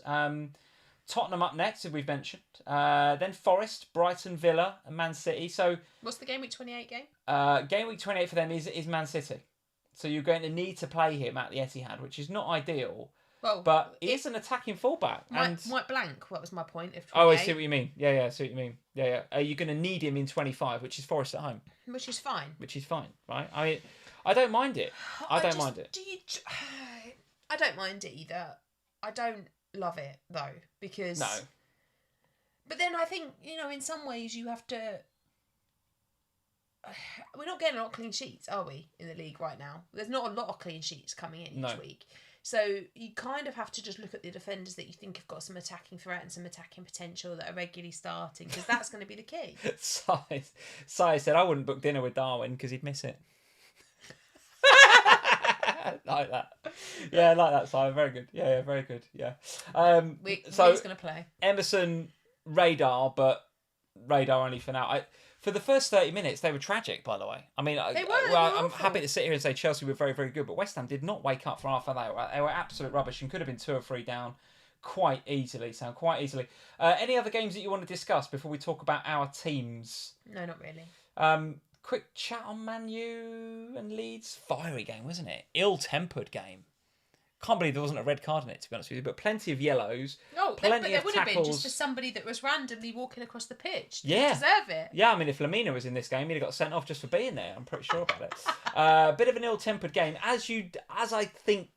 Tottenham up next, as we've mentioned. Then Forest, Brighton, Villa, and Man City. So what's the game week 28 game? Game week 28 for them is Man City. So you're going to need to play him at the Etihad, which is not ideal. Well, but he is an attacking fullback. Might blank. That was my point. If I see what you mean. Yeah, I see what you mean. Yeah. You're going to need him in 25, which is Forest at home. Which is fine, right? I don't mind it. I don't mind it. I don't mind it either. I don't love it though, because no. But then I think, in some ways you have to. We're not getting a lot of clean sheets, are we, in the league right now? There's not a lot of clean sheets coming in each week. So you kind of have to just look at the defenders that you think have got some attacking threat and some attacking potential that are regularly starting, because that's going to be the key. Sai said I wouldn't book dinner with Darwin because he'd miss it. Like that. Yeah, like that, Sai. Very good. Yeah, very good. Yeah. So he's going to play. Emerson, radar, but radar only for now. For the first 30 minutes, they were tragic, by the way. I mean, I'm happy to sit here and say Chelsea were very, very good, but West Ham did not wake up for half an hour. They were absolute rubbish and could have been 2 or 3 down quite easily, quite easily. Any other games that you want to discuss before we talk about our teams? No, not really. Quick chat on Man U and Leeds. Fiery game, wasn't it? Ill-tempered game. Can't believe there wasn't a red card in it, to be honest with you, but plenty of yellows. Oh, plenty there of would tackles. have been just for somebody that was randomly walking across the pitch. Yeah. Deserve it. Yeah, I mean, if Lamina was in this game, he'd have got sent off just for being there. I'm pretty sure about it. Bit of an ill-tempered game, as I think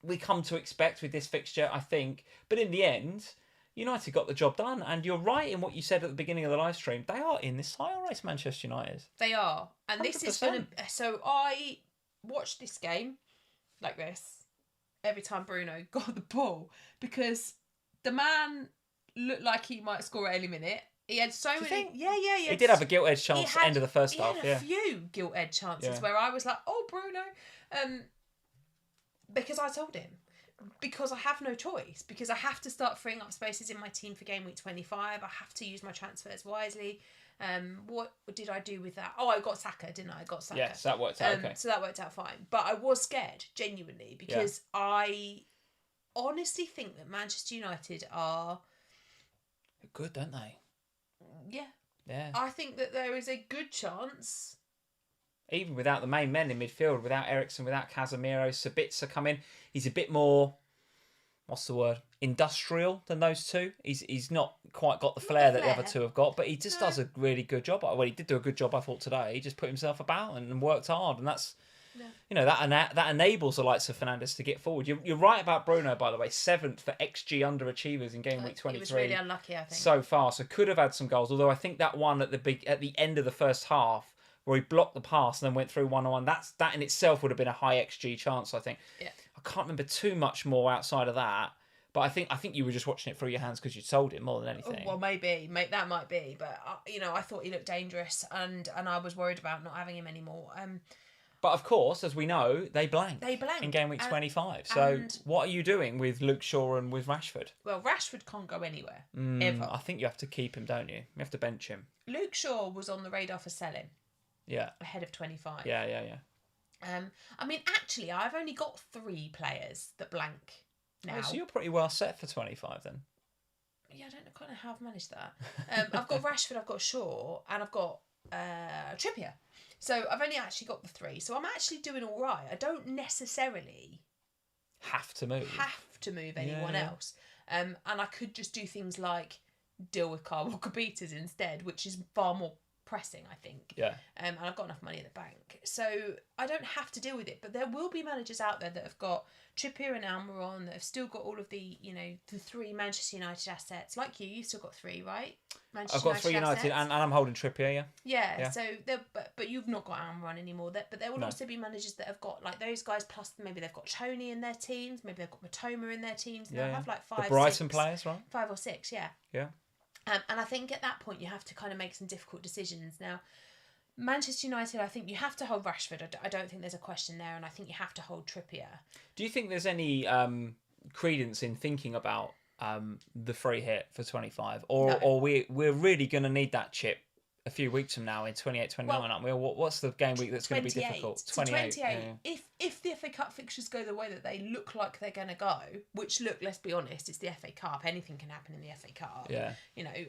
we come to expect with this fixture, I think. But in the end, United got the job done. And you're right in what you said at the beginning of the live stream. They are in this title race, Manchester United. They are. And 100%. This is going to... So I watched this game like this every time Bruno got the ball, because the man looked like he might score at any minute. He had so many... Think? Yeah. He did have a gilt-edged chance at the end of the first half. He had a few gilt-edged chances where I was like, oh, Bruno. Because I told him. Because I have no choice. Because I have to start freeing up spaces in my team for game week 25. I have to use my transfers wisely. What did I do with that? Oh, I got Saka, didn't I? I got Saka. Yes, that worked out okay. So that worked out fine. But I was scared, genuinely, because I honestly think that Manchester United are... They're good, don't they? Yeah. I think that there is a good chance... Even without the main men in midfield, without Eriksen, without Casemiro, Sabitzer come in. He's a bit more... What's the word? Industrial than those two. He's not quite got the flair that the other two have got, but he just does a really good job. Well, he did do a good job, I thought, today. He just put himself about and worked hard, and that's that enables the likes of Fernandes to get forward. You're right about Bruno, by the way, 7th for XG underachievers in game week 23. He was really unlucky, I think, so far. So could have had some goals. Although I think that one at the end of the first half, where he blocked the pass and then went through 1-on-1, that in itself would have been a high XG chance, I think. Yeah. I can't remember too much more outside of that, but I think you were just watching it through your hands because you'd sold it more than anything. Oh, well, maybe that might be, but I thought he looked dangerous, and I was worried about not having him anymore. But of course, as we know, they blanked in game week 25. So what are you doing with Luke Shaw and with Rashford? Well, Rashford can't go anywhere ever. I think you have to keep him, don't you? You have to bench him. Luke Shaw was on the radar for selling. Yeah. Ahead of 25. Yeah. I mean, actually, I've only got 3 players that blank now. Oh, so you're pretty well set for 25 then. Yeah, I don't know kind of how I've managed that. I've got Rashford, I've got Shaw, and I've got Trippier. So I've only actually got the 3. So I'm actually doing all right. I don't necessarily have to move anyone else. And I could just do things like deal with Kyle Walker-Peters instead, which is far more pressing, I think. Yeah. And I've got enough money in the bank. So I don't have to deal with it. But there will be managers out there that have got Trippier and Almiron, that have still got all of the, the 3 Manchester United assets. Like you've still got 3, right? I've got 3 United and I'm holding Trippier, yeah. So but you've not got Almiron anymore. But there will also be managers that have got like those guys, plus maybe they've got Tony in their teams, maybe they've got Matoma in their teams. They'll have like 5, the Brighton 6, players, right? 5 or 6, yeah. Yeah. And I think at that point you have to kind of make some difficult decisions. Now, Manchester United, I think you have to hold Rashford. I don't think there's a question there, and I think you have to hold Trippier. Do you think there's any credence in thinking about the free hit for 25, or we're really going to need that chip a few weeks from now in 28, 29, aren't we? What's the game week that's going to be difficult? 28. If the FA Cup fixtures go the way that they look like they're going to go, which let's be honest, it's the FA Cup. Anything can happen in the FA Cup. Yeah.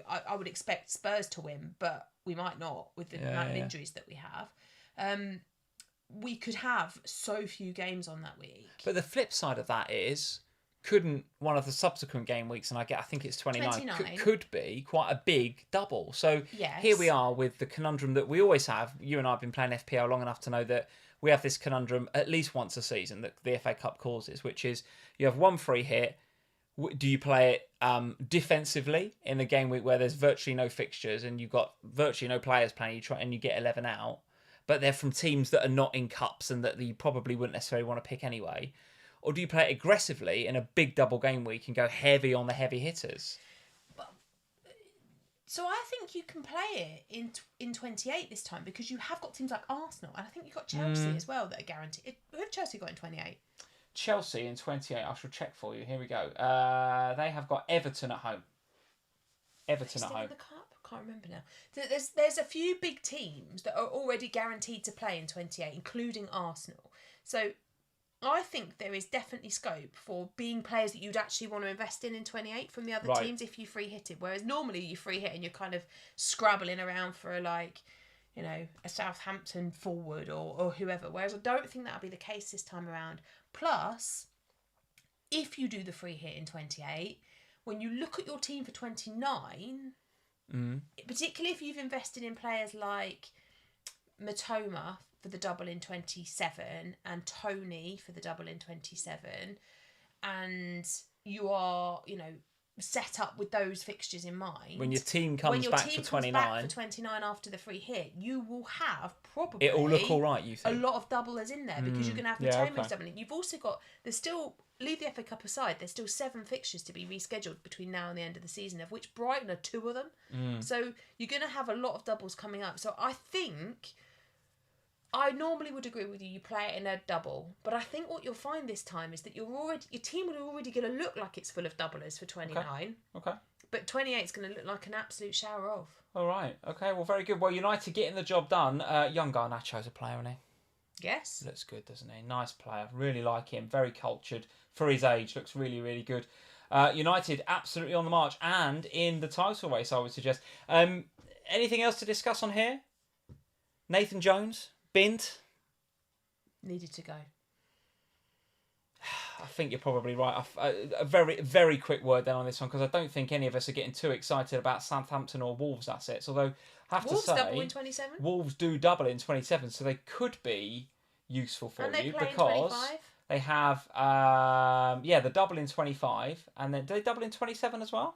I would expect Spurs to win, but we might not with the amount of injuries that we have. We could have so few games on that week. But the flip side of that is, couldn't one of the subsequent game weeks, and I think it's 29. Could be quite a big double. So here we are with the conundrum that we always have. You and I have been playing FPL long enough to know that we have this conundrum at least once a season that the FA Cup causes, which is you have one free hit. Do you play it defensively in the game week where there's virtually no fixtures and you've got virtually no players playing, and you get 11 out, but they're from teams that are not in cups and that you probably wouldn't necessarily want to pick anyway? Or do you play it aggressively in a big double game week and go heavy on the heavy hitters? So I think you can play it in 28 this time because you have got teams like Arsenal, and I think you've got Chelsea as well that are guaranteed. Who have Chelsea got in 28? Chelsea in 28. I shall check for you. Here we go. They have got Everton at home. Everton at home. In the cup? I can't remember now. There's a few big teams that are already guaranteed to play in 28, including Arsenal. So I think there is definitely scope for being players that you'd actually want to invest in 28 from the other teams if you free hit it. Whereas normally you free hit and you're kind of scrabbling around for a Southampton forward or whoever. Whereas I don't think that'll be the case this time around. Plus, if you do the free hit in 28, when you look at your team for 29, particularly if you've invested in players like Matoma for the double in 27 and Tony for the double in 27, and you are, set up with those fixtures in mind. When your team comes back for 29 after the free hit, you will have probably it'll look all right, you think? A lot of doublers in there because you're going to have Matoma doubling. You've also got, leave the FA Cup aside, there's still 7 fixtures to be rescheduled between now and the end of the season, of which Brighton are 2 of them. So you're going to have a lot of doubles coming up. So I think I normally would agree with you. You play it in a double, but I think what you'll find this time is that your team will already going to look like it's full of doublers for 29. Okay. But 28 is going to look like an absolute shower of. All right. Okay. Well, very good. Well, United getting the job done. Young Garnacho's a player, isn't he? Yes. Looks good, doesn't he? Nice player. Really like him. Very cultured for his age. Looks really, really good. United absolutely on the march and in the title race, I would suggest. Anything else to discuss on here? Nathan Jones. Bint needed to go. I think you're probably right. A very, very quick word then on this one, because I don't think any of us are getting too excited about Southampton or Wolves assets. Although I have Wolves to say, double in 27. Wolves do double in 27, so they could be useful for and they you play because in 25? They have the double in 25, and then do they double in 27 as well?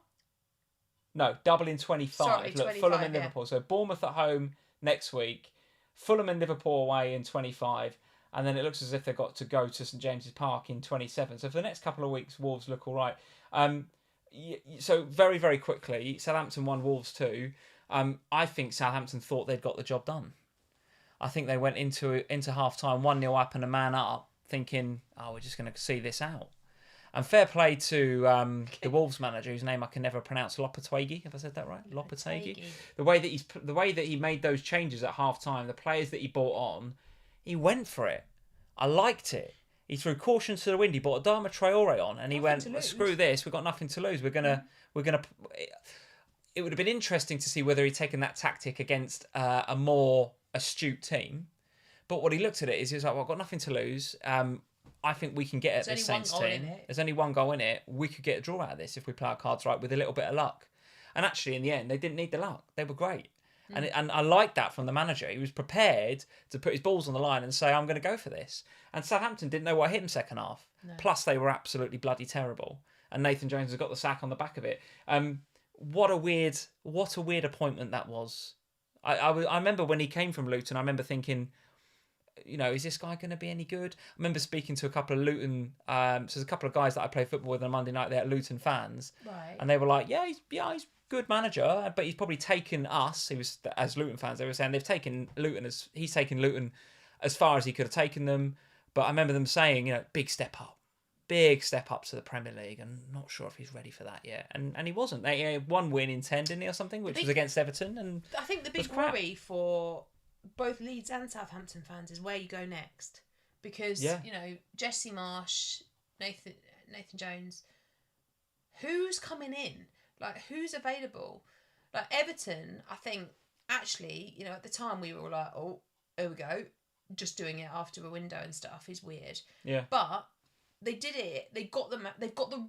No, double in 25. Sorry, Look, 25, Fulham and Liverpool. So Bournemouth at home next week. Fulham and Liverpool away in 25, and then it looks as if they've got to go to St James's Park in 27. So for the next couple of weeks, Wolves look all right. So very, very quickly, Southampton won, Wolves 2. I think Southampton thought they'd got the job done. I think they went into half-time 1-0 up and a man up, thinking, we're just going to see this out. And fair play to the Wolves manager, whose name I can never pronounce, Lopetegui. Have I said that right? Lopetegui. The way that he made those changes at half time, the players that he brought on, he went for it. I liked it. He threw caution to the wind. He brought Adama Traore on, and he went, "Screw this. We've got nothing to lose. We're gonna." It would have been interesting to see whether he'd taken that tactic against a more astute team. But what he looked at it is, he was like, "Well, I've got nothing to lose. I think we can get at this Saints team. There's only one goal in it. We could get a draw out of this if we play our cards right with a little bit of luck." And actually, in the end, they didn't need the luck. They were great. And I like that from the manager. He was prepared to put his balls on the line and say, I'm going to go for this. And Southampton didn't know what hit him second half. No. Plus, they were absolutely bloody terrible. And Nathan Jones has got the sack on the back of it. What a weird appointment that was. I remember when he came from Luton, I remember thinking, is this guy going to be any good? I remember speaking to a couple of Luton, so there's a couple of guys that I play football with on a Monday night. They're Luton fans, right? And they were like, he's good manager, but he's probably taken us. He was, as Luton fans, they were saying he's taken Luton as far as he could have taken them. But I remember them saying, big step up to the Premier League, and not sure if he's ready for that yet. And he wasn't. They had one win in 10, didn't he, or something, which was against Everton. And I think the big worry for both Leeds and Southampton fans is where you go next, because Jesse Marsh, Nathan Jones, who's coming in? Like, who's available? Like, Everton, I think, actually, at the time we were all like, oh, here we go. Just doing it after a window and stuff is weird. Yeah. But they did it. They've got the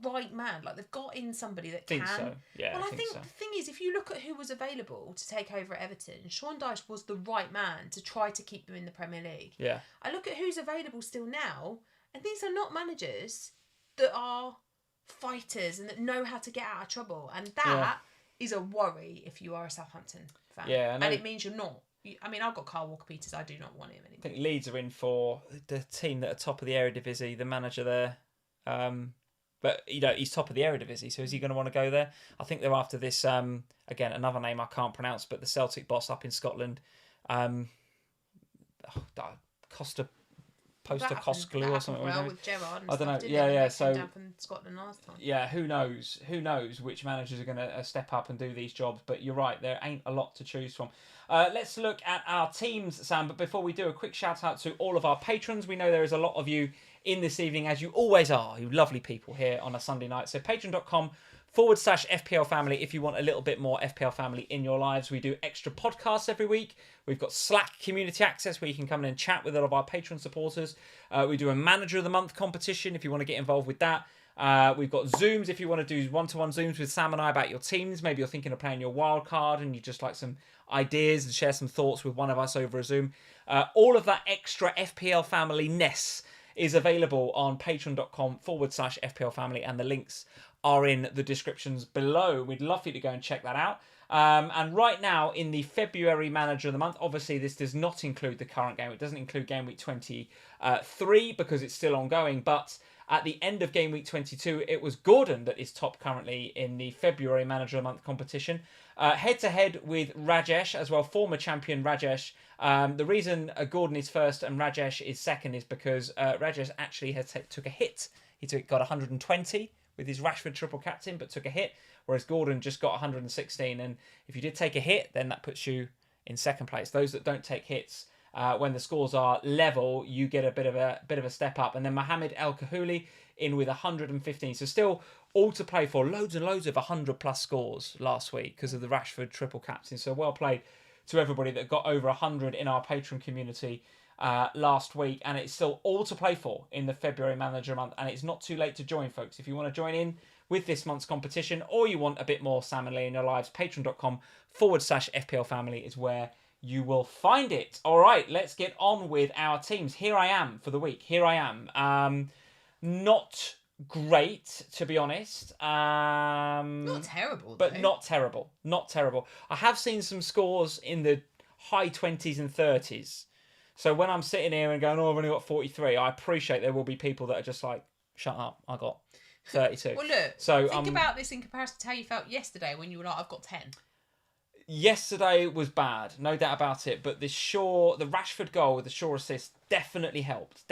right man. Like, they've got in somebody that can. I think so. Yeah, well, I think so. The thing is, if you look at who was available to take over at Everton, Sean Dyche was the right man to try to keep them in the Premier League. Yeah. I look at who's available still now, and these are not managers that are fighters and that know how to get out of trouble, and that is a worry if you are a Southampton fan. Yeah, and it means you're not. I mean, I've got Carl Walker-Peters. I do not want him anymore. I think Leeds are in for the team that are top of the Eredivisie. The manager there, but he's top of the Eredivisie, so is he going to want to go there? I think they're after this. Again, another name I can't pronounce, but the Celtic boss up in Scotland, Costa. Postacoglu or something. Well, with Gerrard and I don't know. Stuff, Yeah. So down from Scotland last time. Yeah, who knows? Who knows which managers are going to step up and do these jobs? But you're right, there ain't a lot to choose from. Let's look at our teams, Sam. But before we do, a quick shout out to all of our patrons. We know there is a lot of you in this evening, as you always are. You lovely people here on a Sunday night. So patreon.com/FPL Family if you want a little bit more FPL Family in your lives. We do extra podcasts every week. We've got Slack community access where you can come in and chat with all of our Patreon supporters. We do a Manager of the Month competition if you want to get involved with that. We've got Zooms if you want to do one-to-one Zooms with Sam and I about your teams. Maybe you're thinking of playing your wild card and you just like some ideas and share some thoughts with one of us over a Zoom. All of that extra FPL Family-ness is available on patreon.com/FPL Family, and the links are in the descriptions below. We'd love for you to go and check that out. And right now, in the February Manager of the Month, obviously this does not include the current game. It doesn't include Game Week 23 because it's still ongoing. But at the end of Game Week 22, it was Gordon that is top currently in the February Manager of the Month competition. Head-to-head with Rajesh as well, former champion Rajesh. The reason Gordon is first and Rajesh is second is because Rajesh actually took a hit. He got 120 with his Rashford triple captain, but took a hit, whereas Gordon just got 116. And if you did take a hit, then that puts you in second place. Those that don't take hits, when the scores are level, you get a bit of a step up. And then Mohamed El Kahuli in with 115. So still all to play for. Loads and loads of 100+ scores last week because of the Rashford triple captain. So well played to everybody that got over 100 in our Patreon community last week, and it's still all to play for in the February Manager Month, and it's not too late to join, folks. If you want to join in with this month's competition, or you want a bit more Sam and Lee in your lives, patreon.com/FPL Family is where you will find it. All right, let's get on with our teams. Here I am for the week. Here I am. Not great, to be honest. Not terrible, but though. Not terrible. Not terrible. I have seen some scores in the high 20s and 30s. So when I'm sitting here and going, I've only got 43, I appreciate there will be people that are just like, shut up, I got 32. Well, look, so, think about this in comparison to how you felt yesterday when you were like, I've got 10. Yesterday was bad, no doubt about it. But the Rashford goal with the Shaw assist definitely helped.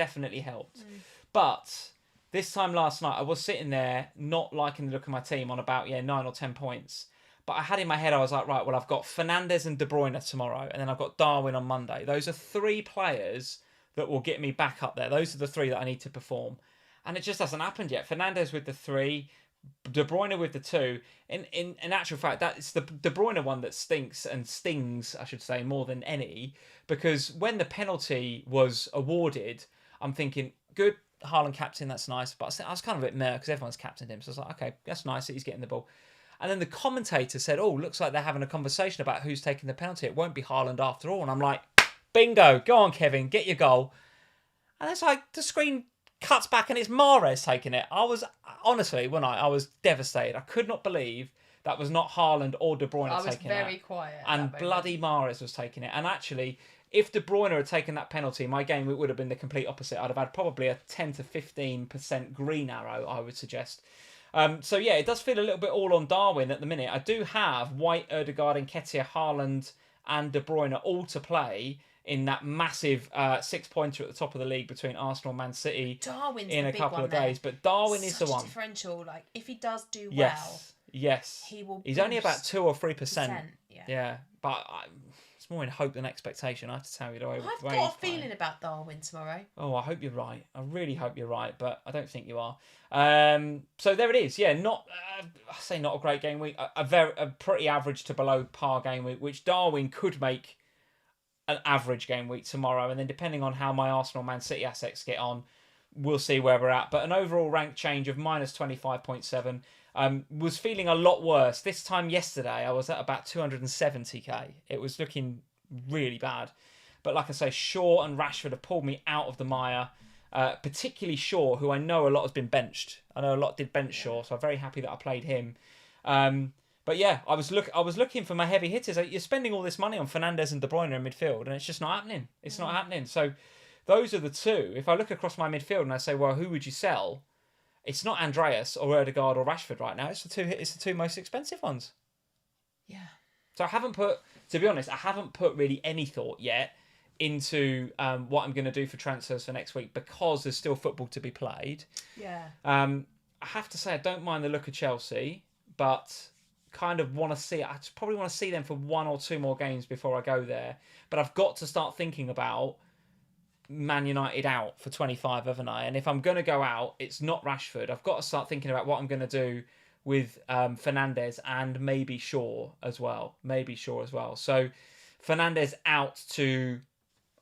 But this time last night, I was sitting there not liking the look of my team on about 9 or 10 points. But I had in my head, I was like, right, well, I've got Fernandes and De Bruyne tomorrow, and then I've got Darwin on Monday. Those are 3 players that will get me back up there. Those are the 3 that I need to perform. And it just hasn't happened yet. Fernandes with the 3, De Bruyne with the 2. In actual fact, that's the De Bruyne one that stinks and stings, I should say, more than any. Because when the penalty was awarded, I'm thinking, good, Haaland captain, that's nice. But I was kind of a bit meh because everyone's captained him. So I was like, okay, that's nice that he's getting the ball. And then the commentator said, oh, looks like they're having a conversation about who's taking the penalty. It won't be Haaland after all. And I'm like, bingo, go on, Kevin, get your goal. And it's like the screen cuts back and it's Mahrez taking it. I was, honestly, I was devastated. I could not believe that was not Haaland or De Bruyne taking it. I was very quiet. And bloody Mahrez was taking it. And actually, if De Bruyne had taken that penalty, my game would have been the complete opposite. I'd have had probably a 10 to 15% green arrow, I would suggest. So yeah, it does feel a little bit all on Darwin at the minute. I do have White, Ødegaard, Nketiah, Haaland and De Bruyne all to play in that massive 6-pointer at the top of the league between Arsenal and Man City. Darwin's in the a big couple one of days. But Darwin is the one. Differential. Like if he does do Yes. he will. He's only about 2 or 3%. Yeah. But it's more in hope than expectation. I have to tell you. I've got a feeling about Darwin tomorrow. Oh, I hope you're right. I really hope you're right, but I don't think you are. So there it is. Yeah, I say not a great game week. A pretty average to below par game week, which Darwin could make an average game week tomorrow, and then depending on how my Arsenal Man City assets get on, we'll see where we're at. But an overall rank change of minus 25.7. Was feeling a lot worse. This time yesterday, I was at about 270k. It was looking really bad. But like I say, Shaw and Rashford have pulled me out of the mire. Particularly Shaw, who I know a lot has been benched. I know a lot did bench Shaw, so I'm very happy that I played him. But yeah, I was looking for my heavy hitters. You're spending all this money on Fernandes and De Bruyne in midfield, and it's just not happening. It's not happening. So those are the two. If I look across my midfield and I say, well, who would you sell? It's not Andreas or Ødegaard or Rashford right now. It's the two most expensive ones. Yeah. So to be honest, I haven't put really any thought yet into what I'm going to do for transfers for next week because there's still football to be played. Yeah. I have to say I don't mind the look of Chelsea, but kind of want to see. I probably want to see them for 1 or 2 more games before I go there. But I've got to start thinking about Man United out for 25, haven't I? And if I'm going to go out, it's not Rashford. I've got to start thinking about what I'm going to do with Fernandes and maybe Shaw as well. So Fernandes out to,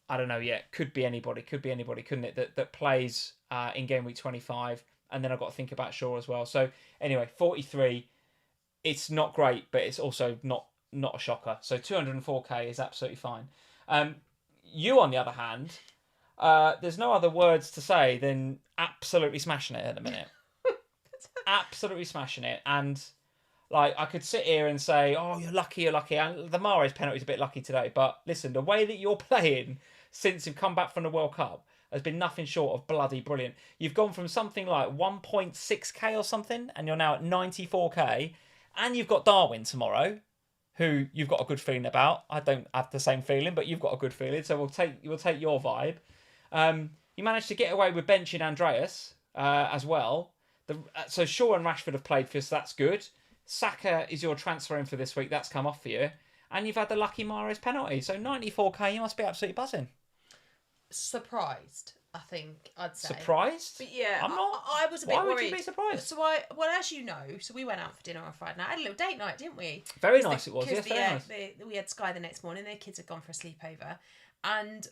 I don't know yet, could be anybody, couldn't it, that plays in game week 25. And then I've got to think about Shaw as well. So anyway, 43, it's not great, but it's also not a shocker. So 204k is absolutely fine. You, on the other hand, there's no other words to say than absolutely smashing it at the minute. Absolutely smashing it. And like I could sit here and say, oh, you're lucky. And the Mahrez penalty's a bit lucky today. But listen, the way that you're playing since you've come back from the World Cup has been nothing short of bloody brilliant. You've gone from something like 1.6k or something, and you're now at 94k. And you've got Darwin tomorrow, who you've got a good feeling about. I don't have the same feeling, but you've got a good feeling. So we'll take your vibe. You managed to get away with benching Andreas as well. So Shaw and Rashford have played for you, so that's good. Saka is your transfer in for this week. That's come off for you. And you've had the lucky Mahrez penalty. So 94k, you must be absolutely buzzing. Surprised, I think I'd say. Surprised? But yeah, I'm not. I was a bit worried. Why would you be surprised? So as you know, we went out for dinner on Friday night. I had a little date night, didn't we? Very nice it was. Yes, very nice. We had Sky the next morning. Their kids had gone for a sleepover. And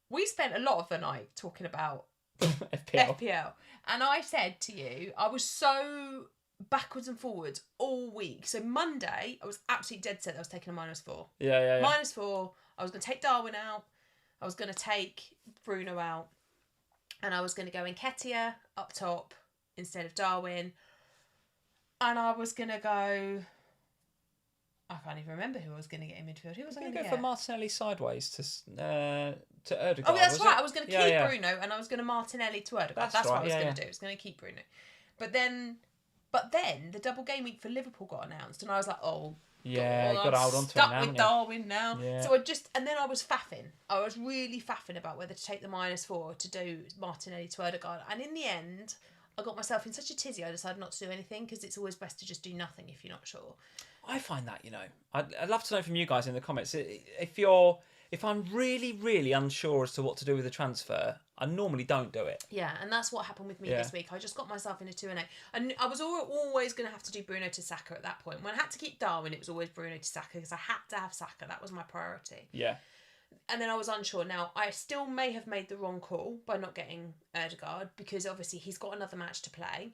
we spent a lot of the night talking about FPL. And I said to you, I was so backwards and forwards all week. So Monday, I was absolutely dead set that I was taking a -4. Yeah. -4. I was going to take Darwin out. I was going to take Bruno out. And I was going to go Nketiah up top instead of Darwin. And I was going to go... I can't even remember who I was going to get in midfield. Who was I going to get? For Martinelli sideways to Ødegaard. Oh, that's right. I was going to keep Bruno and I was going to Martinelli to Ødegaard. That's what I was going to do. I was going to keep Bruno. But then the double game week for Liverpool got announced and I was like, oh, yeah, got to hold on to stuck with Darwin now. Yeah. So and then I was faffing. I was really faffing about whether to take the -4 to do Martinelli to Ødegaard. And in the end, I got myself in such a tizzy, I decided not to do anything because it's always best to just do nothing if you're not sure. I find that, I'd love to know from you guys in the comments if I'm really, really unsure as to what to do with a transfer, I normally don't do it. Yeah, and that's what happened with me this week. I just got myself in a 2-8. And I was always going to have to do Bruno to Saka at that point. When I had to keep Darwin, it was always Bruno to Saka because I had to have Saka. That was my priority. Yeah. And then I was unsure. Now, I still may have made the wrong call by not getting Ødegaard because obviously he's got another match to play.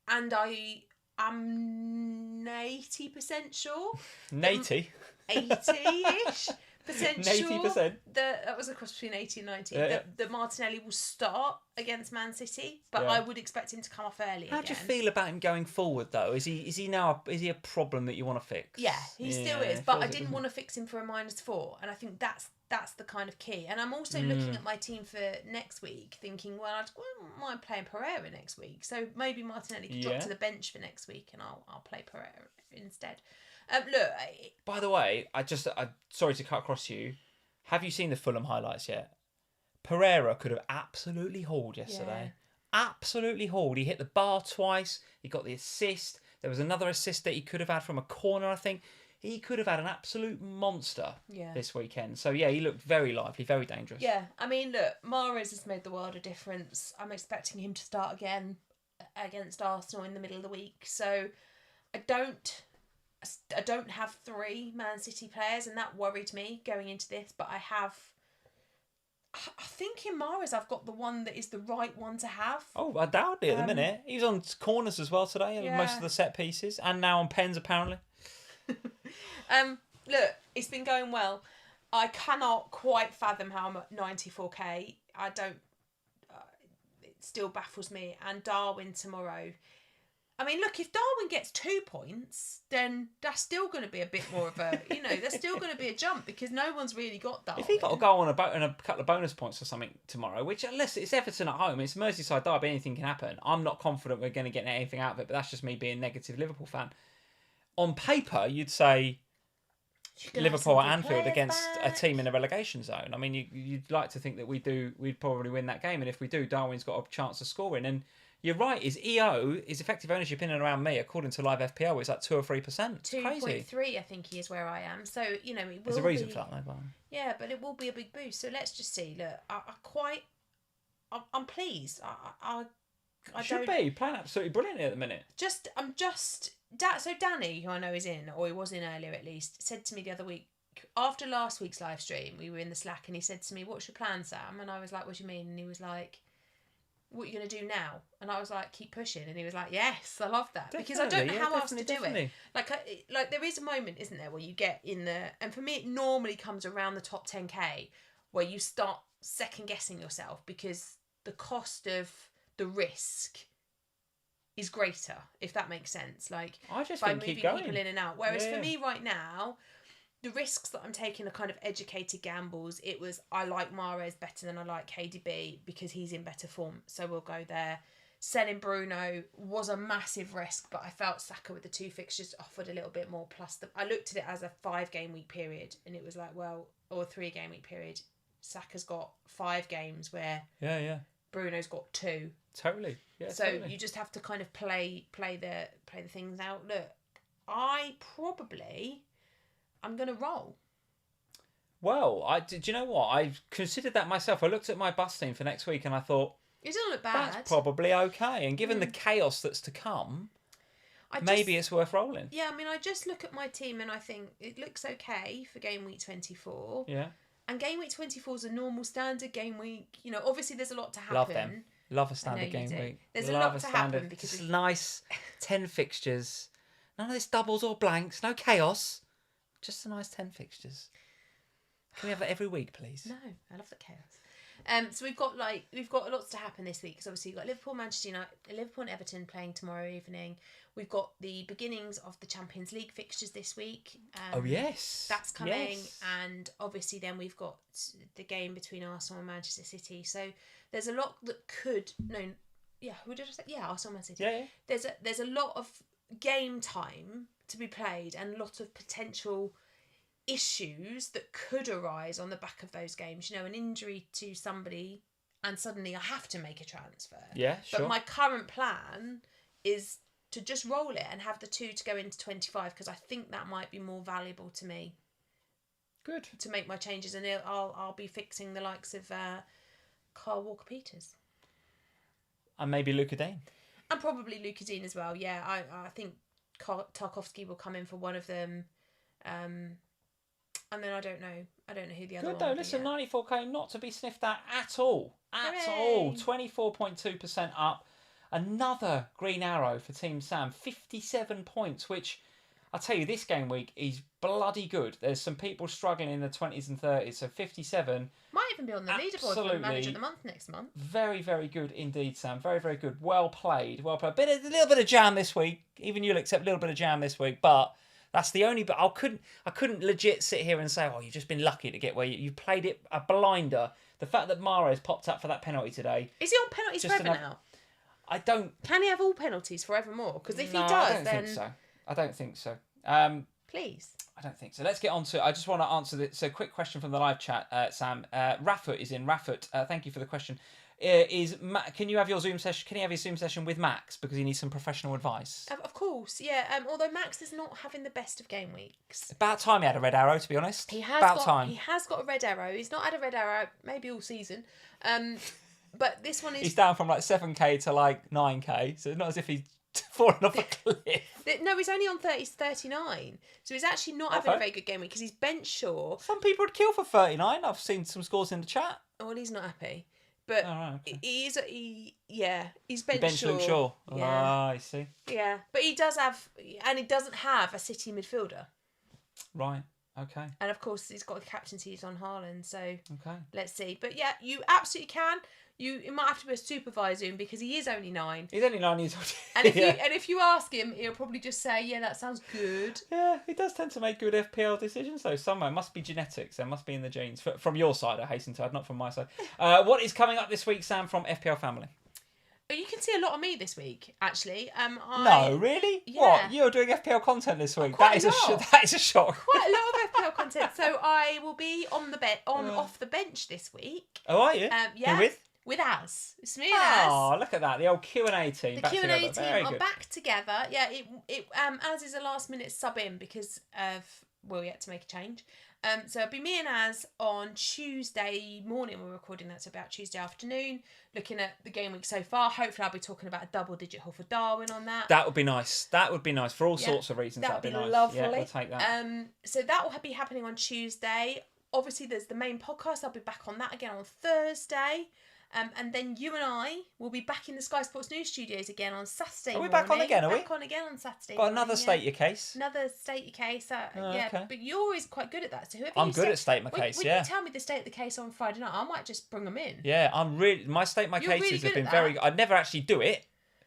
And I I'm 80% sure. 80. 80-ish percent sure 80%. that was a cross between 80 and 90. Yeah. That Martinelli will start against Man City, but Yeah. I would expect him to come off early. How again. do you feel about him going forward though? Is he now a problem that you want to fix? Yeah, he still is, it but feels I it, didn't doesn't want to fix him for a -4, and I think that's the kind of key. And I'm also looking at my team for next week, thinking, well, I wouldn't mind playing Pereira next week, so maybe Martinelli could drop to the bench for next week, and I'll play Pereira instead. Look. By the way, I'm sorry to cut across you. Have you seen the Fulham highlights yet? Pereira could have absolutely hauled yesterday. Yeah. Absolutely hauled. He hit the bar twice. He got the assist. There was another assist that he could have had from a corner, I think. He could have had an absolute monster this weekend. So, yeah, he looked very lively, very dangerous. Yeah, I mean, look, Mahrez has made the world of difference. I'm expecting him to start again against Arsenal in the middle of the week. So, I don't have 3 Man City players, and that worried me going into this. But I think in Mahrez I've got the one that is the right one to have. Oh, I doubt it at the minute. He was on corners as well today, most of the set pieces, and now on pens apparently. Look, it's been going well. I cannot quite fathom how I'm at 94k. I don't. It still baffles me. And Darwin tomorrow. I mean, look, if Darwin gets 2 points, then that's still going to be a bit more of a, there's still going to be a jump because no one's really got Darwin. If he got a goal and a couple of bonus points or something tomorrow, which unless it's Everton at home, it's Merseyside derby, anything can happen. I'm not confident we're going to get anything out of it, but that's just me being a negative Liverpool fan. On paper, you'd say Liverpool at Anfield against a team in a relegation zone. I mean, you'd like to think that we'd probably win that game, and if we do, Darwin's got a chance of scoring. And you're right, his effective ownership in and around me, according to Live FPL, is like 2 or 3%. 2.3, I think he is where I am. So, it will There's a reason for that, though, but... Yeah, but it will be a big boost. So let's just see. Look, I'm pleased. I should be playing absolutely brilliantly at the minute. So Danny, who I know is in, or he was in earlier at least, said to me the other week, after last week's live stream, we were in the Slack, and he said to me, "What's your plan, Sam?" And I was like, "What do you mean?" And he was like, "What are you going to do now?" And I was like, "Keep pushing." And he was like, "Yes, I love that." Definitely, because I don't know how else to do it. Like there is a moment, isn't there, where you get in the, and for me it normally comes around the top 10k, where you start second guessing yourself because the cost of the risk is greater, if that makes sense. Like, I just by think moving keep going. people in and out. Whereas for me right now, the risks that I'm taking are kind of educated gambles. It was, I like Mahrez better than I like KDB because he's in better form, so we'll go there. Selling Bruno was a massive risk, but I felt Saka with the 2 fixtures offered a little bit more. Plus, I looked at it as a 5-game week period, and it was like, well, or a 3-game week period. Saka's got 5 games where Bruno's got 2. Totally. Yeah. So totally. you just have to kind of play the things out. Look, I'm gonna roll. Well, do you know what? I considered that myself. I looked at my bus team for next week and I thought, it doesn't look bad. That's probably okay. And given the chaos that's to come, maybe it's worth rolling. Yeah, I mean, I just look at my team and I think it looks okay for game week 24. Yeah. And game week 24 is a normal standard game week. Obviously there's a lot to happen. Love them. Love a standard game week. There's a lot to happen because just nice 10 fixtures. None of this doubles or blanks. No chaos. Just a nice 10 fixtures. Can we have that every week, please? No, I love the chaos. So we've got lots to happen this week because obviously you've got Liverpool, Manchester United, Liverpool and Everton playing tomorrow evening. We've got the beginnings of the Champions League fixtures this week. Oh yes, that's coming, yes. And obviously then we've got the game between Arsenal and Manchester City. So there's a lot that could who did I say? Yeah, Arsenal, Man City. Yeah. There's a lot of game time to be played and a lot of potential issues that could arise on the back of those games. An injury to somebody and suddenly I have to make a transfer. Yeah, sure. But my current plan is to just roll it and have the 2 to go into 25 because I think that might be more valuable to me. Good. To make my changes, and I'll be fixing the likes of Carl Walker-Peters. And maybe Luka Dean. And probably Luka Dean as well. Yeah, I think Tarkowski will come in for one of them. And then I don't know who the other one Good though. will Listen, be 94k not to be sniffed at all. At Hooray. all. 24.2% up. Another green arrow for Team Sam. 57 points, which I'll tell you, this game week is bloody good. There's some people struggling in the 20s and 30s, so 57. Might even be on the leaderboard for Manager of the Month next month. Very, very good indeed, Sam. Very, very good. Well played. Well played. A little bit of jam this week. Even you'll accept a little bit of jam this week, but that's the only. But I couldn't legit sit here and say, oh, you've just been lucky to get where you played it a blinder. The fact that Mahrez popped up for that penalty today. Is he on penalties forever now? I don't. Can he have all penalties forevermore? Because if he does, I don't think so. Please. I don't think so. Let's get on to it. I just want to answer this. So, quick question from the live chat, Sam. Raffut is in. Raffut, thank you for the question. Can you have your Zoom session? Can you have your Zoom session with Max because he needs some professional advice? Of course, yeah. Although Max is not having the best of game weeks. About time he had a red arrow, to be honest. He has got a red arrow. He's not had a red arrow maybe all season. But this one is. He's down from like 7k to like 9k, so it's not as if he's fallen off a cliff. No, he's only on 39, so he's actually not having a very good game week because he's bench Shaw. Some people would kill for 39. I've seen some scores in the chat. Oh, well, he's not happy, but he's bench Shaw. Shaw. Yeah. Ah, I see. Yeah, but he does have, and he doesn't have a City midfielder. Right. Okay. And of course, he's got the captaincies on Haaland, so okay. Let's see. But yeah, you absolutely can. It might have to be a supervisor Zoom because he is only 9. He's only 9 years old. And if you ask him, he'll probably just say, "Yeah, that sounds good." Yeah, he does tend to make good FPL decisions though. Somewhere it must be genetics. There must be in the genes from your side. I hasten to add, not from my side. What is coming up this week, Sam, from FPL Family? You can see a lot of me this week, actually. No, really? Yeah. What? You're doing FPL content this week? That is a shock. Quite a lot of FPL content. So I will be off the bench this week. Oh, are you? Yeah. Who with? With Az. It's me and Az. Oh, look at that. The old Q&A team. The Q&A team are back together. Yeah, Az is a last minute sub in because we had to make a change. So it'll be me and Az on Tuesday morning. We're recording that, so about Tuesday afternoon, looking at the game week so far. Hopefully I'll be talking about a double-digit haul for Darwin on that. That would be nice. That would be nice for all sorts of reasons. That'd be nice. Lovely. Yeah, we'll take that. So that will be happening on Tuesday. Obviously, there's the main podcast. I'll be back on that again on Thursday. And then you and I will be back in the Sky Sports News studios again on Saturday morning. Are we back on again, are we? Back on again on Saturday Got another state your case. Another state your case. Okay. But you're always quite good at that. So I'm good at state my case, when you tell me the state of the case on Friday night, I might just bring them in. Yeah, my state my cases have been very good. I'd never actually do it,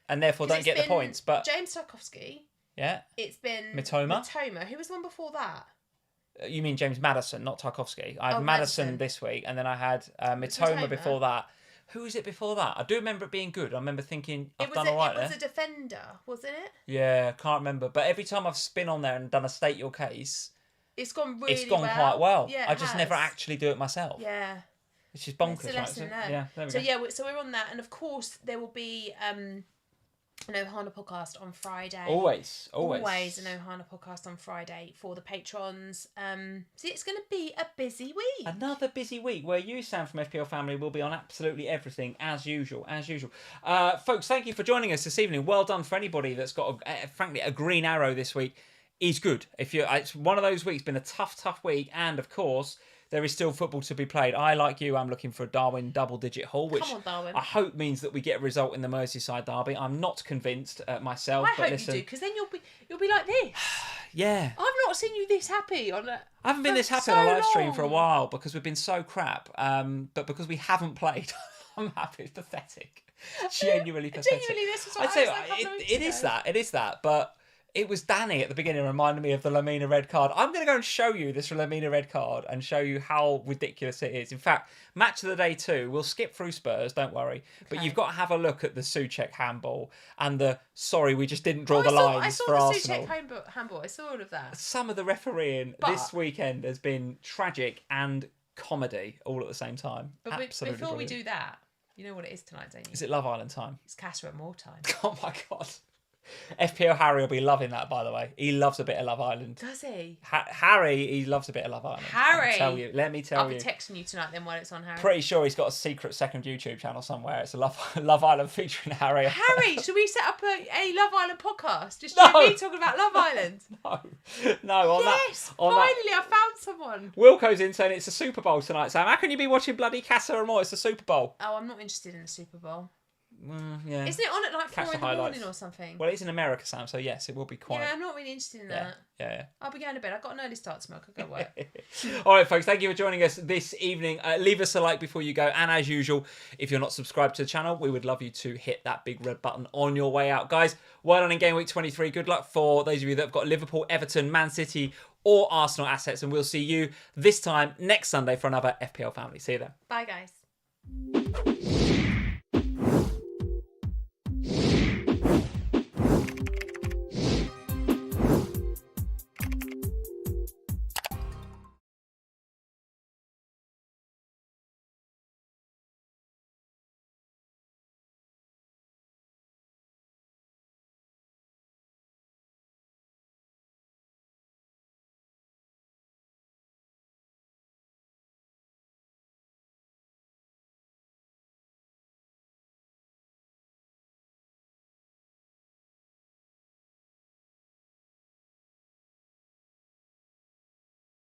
and therefore don't get the points. But James Tarkowski. Yeah. It's been Mitoma. Who was the one before that? You mean James Madison, not Tarkowski. I had Madison this week, and then I had Mitoma before that. Who was it before that? I do remember it being good. I remember thinking, I've done all right there. It was a defender, wasn't it? Yeah, can't remember. But every time I've spin on there and done a state your case, it's gone really well. It's gone quite well. Yeah, I just never actually do it myself. Yeah. Which is bonkers, it's a lesson right? there. Yeah, there we go. So we're on that. And of course, there will be an Ohana podcast on Friday. Always. An Ohana podcast on Friday for the patrons. So it's going to be a busy week. Another busy week where you, Sam, from FPL Family, will be on absolutely everything as usual. Folks, thank you for joining us this evening. Well done for anybody that's got, frankly, a green arrow this week. Is good. It's one of those weeks, been a tough week, and of course there is still football to be played. I, like you, I'm looking for a Darwin double-digit haul, which I hope means that we get a result in the Merseyside derby. I'm not convinced myself. I hope you do, because then you'll be like this. Yeah. I've not seen you this happy I haven't been this happy on a live stream for a while because we've been so crap. But because we haven't played, I'm happy. It's pathetic. Genuinely pathetic. Genuinely, this is what I'd say it is that, but it was Danny at the beginning reminding me of the Lamina red card. I'm going to go and show you this Lamina red card and show you how ridiculous it is. In fact, match of the day 2, we'll skip through Spurs, don't worry. Okay. But you've got to have a look at the Souček handball and we just didn't draw the lines for Arsenal. I saw the Souček handball. I saw all of that. Some of the refereeing this weekend has been tragic and comedy all at the same time. But Absolutely before brilliant. we do that, you know what it is tonight, don't you? Is it Love Island time? It's Casa Amor time. Oh my God. FPL Harry will be loving that, by the way. He loves a bit of Love Island. Does he? Harry, he loves a bit of Love Island. Harry! Let me tell you. I'll be texting you tonight then while it's on, Harry. Pretty sure he's got a secret second YouTube channel somewhere. It's a Love Island featuring Harry. Harry, should we set up a Love Island podcast? Just you and me talking about Love Island? No. Finally, I found someone. Wilco's in saying it's a Super Bowl tonight, Sam. How can you be watching bloody Casa Amor? It's the Super Bowl. Oh, I'm not interested in the Super Bowl. Yeah. Isn't it on at like 4 Catch the in the morning highlights. or something? Well, it's in America, Sam, so yes, it will be quiet. Yeah, I'm not really interested in Yeah, that. yeah. I'll be going to bed. I've got an early start tomorrow. I could go work. All right, folks, thank you for joining us this evening. Leave us a like before you go. And as usual, if you're not subscribed to the channel, we would love you to hit that big red button on your way out. Guys, well done in game week 23. Good luck for those of you that have got Liverpool, Everton, Man City, or Arsenal assets. And we'll see you this time next Sunday for another FPL Family. See you then. Bye, guys.